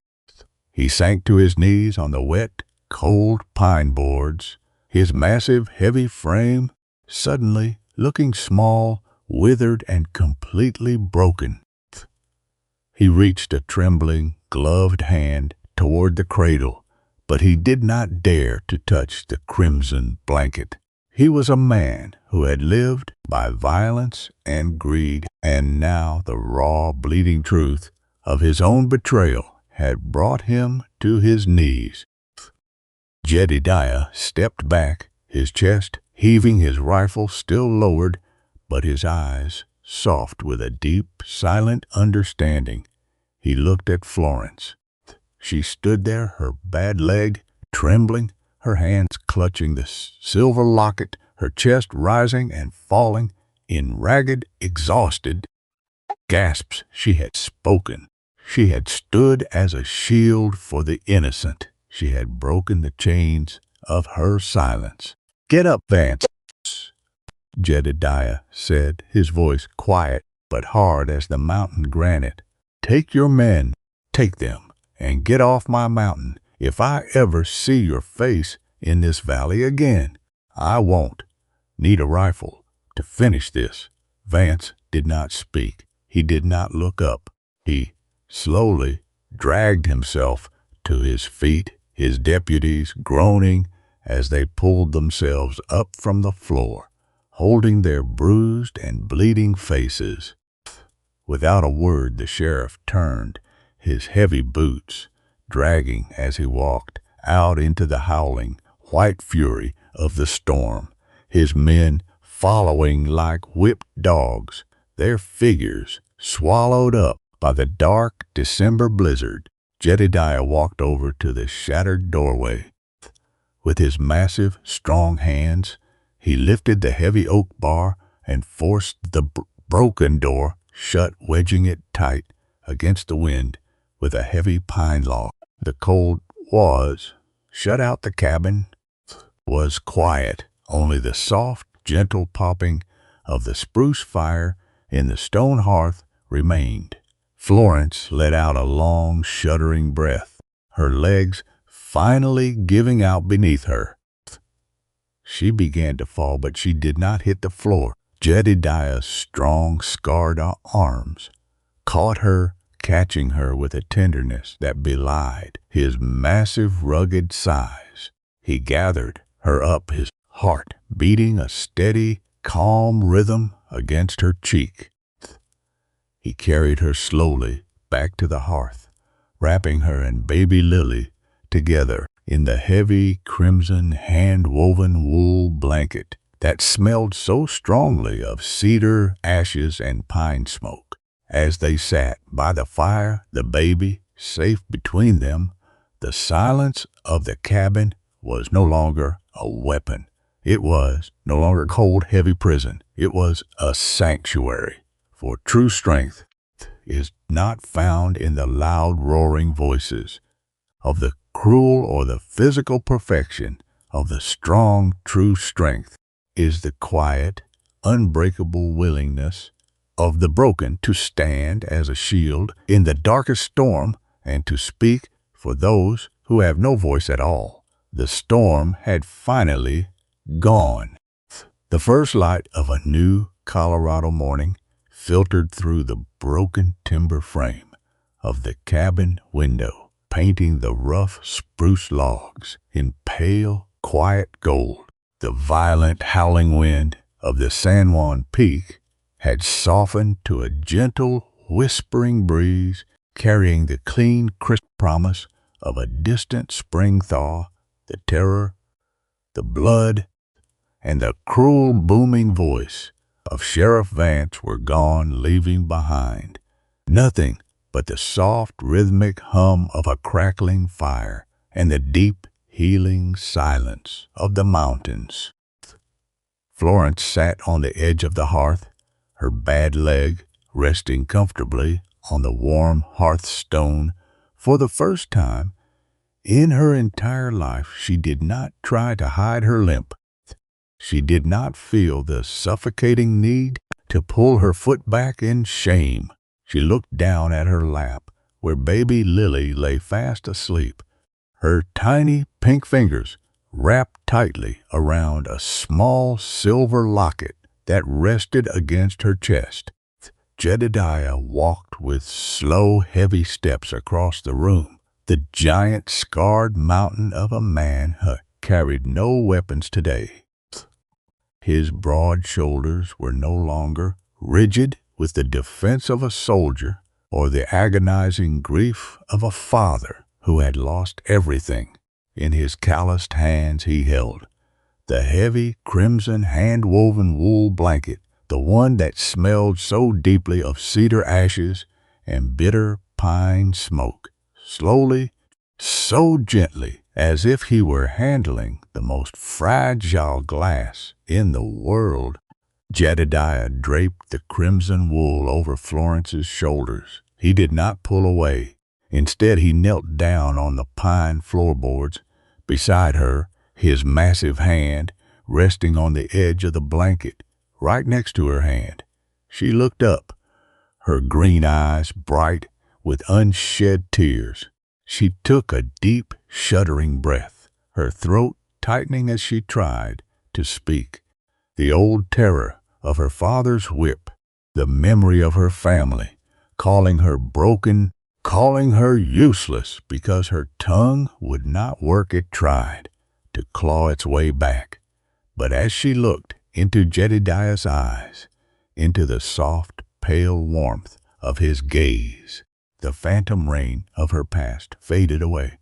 Speaker 1: He sank to his knees on the wet, cold pine boards, his massive, heavy frame suddenly looking small, withered, and completely broken. He reached a trembling, gloved hand toward the cradle, but he did not dare to touch the crimson blanket. He was a man who had lived by violence and greed, and now the raw, bleeding truth of his own betrayal had brought him to his knees. Jedediah stepped back, his chest heaving, his rifle still lowered, but his eyes soft with a deep, silent understanding. He looked at Florence. She stood there, her bad leg trembling, her hands clutching the silver locket, her chest rising and falling in ragged, exhausted gasps. She had spoken. She had stood as a shield for the innocent. She had broken the chains of her silence. "Get up, Vance," Jedediah said, his voice quiet but hard as the mountain granite. "Take your men, take them, and get off my mountain. If I ever see your face in this valley again, I won't need a rifle to finish this." Vance did not speak. He did not look up. He slowly dragged himself to his feet, his deputies groaning as they pulled themselves up from the floor, holding their bruised and bleeding faces. Without a word, the sheriff turned, his heavy boots dragging as he walked out into the howling, white fury of the storm, his men following like whipped dogs, their figures swallowed up by the dark December blizzard. Jedediah walked over to the shattered doorway. With his massive, strong hands, he lifted the heavy oak bar and forced the broken door shut, wedging it tight against the wind with a heavy pine log. The cold was shut out. The cabin was quiet. Only the soft, gentle popping of the spruce fire in the stone hearth remained. Florence let out a long, shuddering breath, her legs finally giving out beneath her. She began to fall, but she did not hit the floor. Jedediah's strong, scarred arms caught her, catching her with a tenderness that belied his massive, rugged size. He gathered her up, his heart beating a steady, calm rhythm against her cheek. He carried her slowly back to the hearth, wrapping her and baby Lily together in the heavy, crimson, hand-woven wool blanket that smelled so strongly of cedar, ashes, and pine smoke. As they sat by the fire, the baby safe between them, the silence of the cabin was no longer a weapon. It was no longer a cold, heavy prison. It was a sanctuary. For true strength is not found in the loud, roaring voices of the cruel or the physical perfection of the strong. True strength is the quiet, unbreakable willingness of the broken to stand as a shield in the darkest storm and to speak for those who have no voice at all. The storm had finally gone. The first light of a new Colorado morning filtered through the broken timber frame of the cabin window, painting the rough spruce logs in pale, quiet gold. The violent howling wind of the San Juan Peak had softened to a gentle, whispering breeze, carrying the clean, crisp promise of a distant spring thaw. The terror, the blood, and the cruel, booming voice of Sheriff Vance were gone, leaving behind nothing but the soft, rhythmic hum of a crackling fire and the deep, healing silence of the mountains. Florence sat on the edge of the hearth, her bad leg resting comfortably on the warm hearthstone. For the first time in her entire life, she did not try to hide her limp. She did not feel the suffocating need to pull her foot back in shame. She looked down at her lap, where baby Lily lay fast asleep, her tiny pink fingers wrapped tightly around a small silver locket that rested against her chest. Jedediah walked with slow, heavy steps across the room. The giant, scarred mountain of a man carried no weapons today. His broad shoulders were no longer rigid with the defense of a soldier or the agonizing grief of a father who had lost everything. In his calloused hands he held the heavy, crimson, hand-woven wool blanket, the one that smelled so deeply of cedar ashes and bitter pine smoke, slowly, so gently, as if he were handling the most fragile glass in the world. Jedediah draped the crimson wool over Florence's shoulders. He did not pull away. Instead, he knelt down on the pine floorboards beside her, his massive hand resting on the edge of the blanket, right next to her hand. She looked up, her green eyes bright with unshed tears. She took a deep, shuddering breath, her throat tightening as she tried to speak. The old terror of her father's whip, the memory of her family, calling her broken, calling her useless because her tongue would not work, it tried to claw its way back. But as she looked into Jedediah's eyes, into the soft, pale warmth of his gaze, the phantom rain of her past faded away.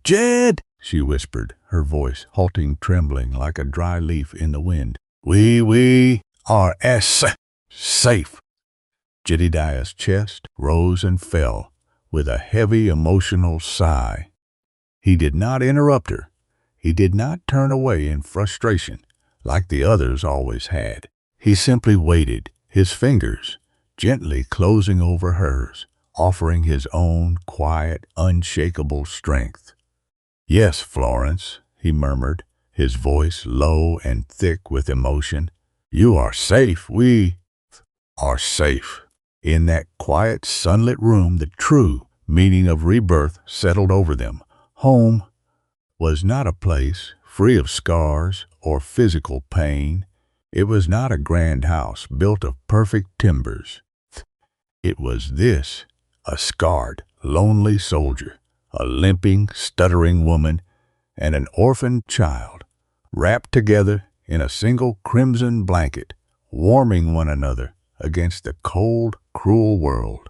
Speaker 1: Jed, she whispered, her voice halting, trembling like a dry leaf in the wind. We are safe. Jedediah's chest rose and fell with a heavy emotional sigh. He did not interrupt her. He did not turn away in frustration like the others always had. He simply waited, his fingers gently closing over hers, offering his own quiet, unshakable strength. Yes, Florence, he murmured, his voice low and thick with emotion. You are safe. We are safe. In that quiet, sunlit room, the true meaning of rebirth settled over them. Home was not a place free of scars or physical pain. It was not a grand house built of perfect timbers. It was this, a scarred, lonely soldier, a limping, stuttering woman, and an orphaned child, wrapped together in a single crimson blanket, warming one another against the cold, cruel world.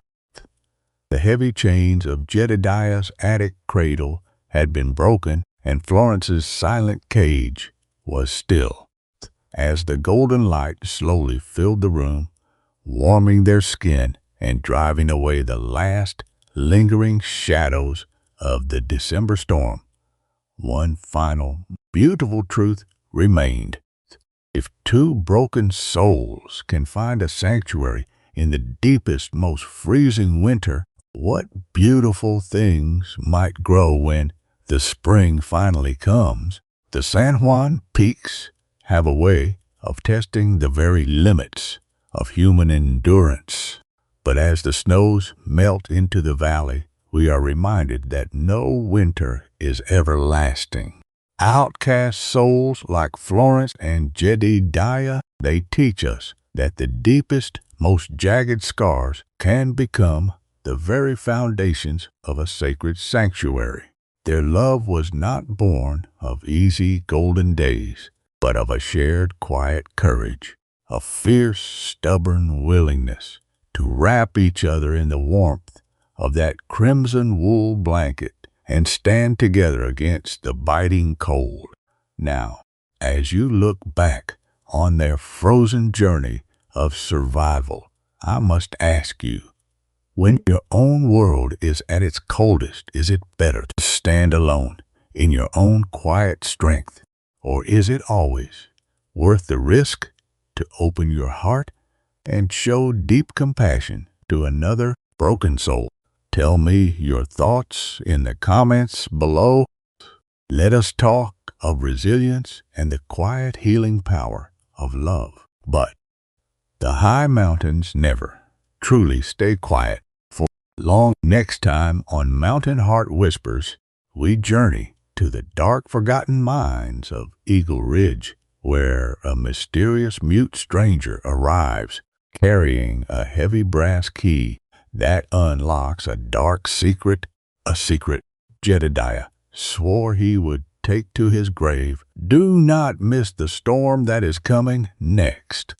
Speaker 1: The heavy chains of Jedediah's attic cradle had been broken, and Florence's silent cage was still. As the golden light slowly filled the room, warming their skin and driving away the last lingering shadows of the December storm, one final, beautiful truth remained. If two broken souls can find a sanctuary in the deepest, most freezing winter, what beautiful things might grow when the spring finally comes. The San Juan peaks have a way of testing the very limits of human endurance. But as the snows melt into the valley, we are reminded that no winter is everlasting. Outcast souls like Florence and Jedediah, they teach us that the deepest, most jagged scars can become the very foundations of a sacred sanctuary. Their love was not born of easy golden days, but of a shared quiet courage, a fierce, stubborn willingness to wrap each other in the warmth of that crimson wool blanket and stand together against the biting cold. Now, as you look back on their frozen journey of survival, I must ask you, when your own world is at its coldest, is it better to stand alone in your own quiet strength, or is it always worth the risk to open your heart and show deep compassion to another broken soul? Tell me your thoughts in the comments below. Let us talk of resilience and the quiet healing power of love. But the high mountains never truly stay quiet for long. Next time on Mountain Heart Whispers, we journey to the dark, forgotten mines of Eagle Ridge, where a mysterious mute stranger arrives carrying a heavy brass key that unlocks a dark secret, a secret Jedediah swore he would take to his grave. Do not miss the storm that is coming next.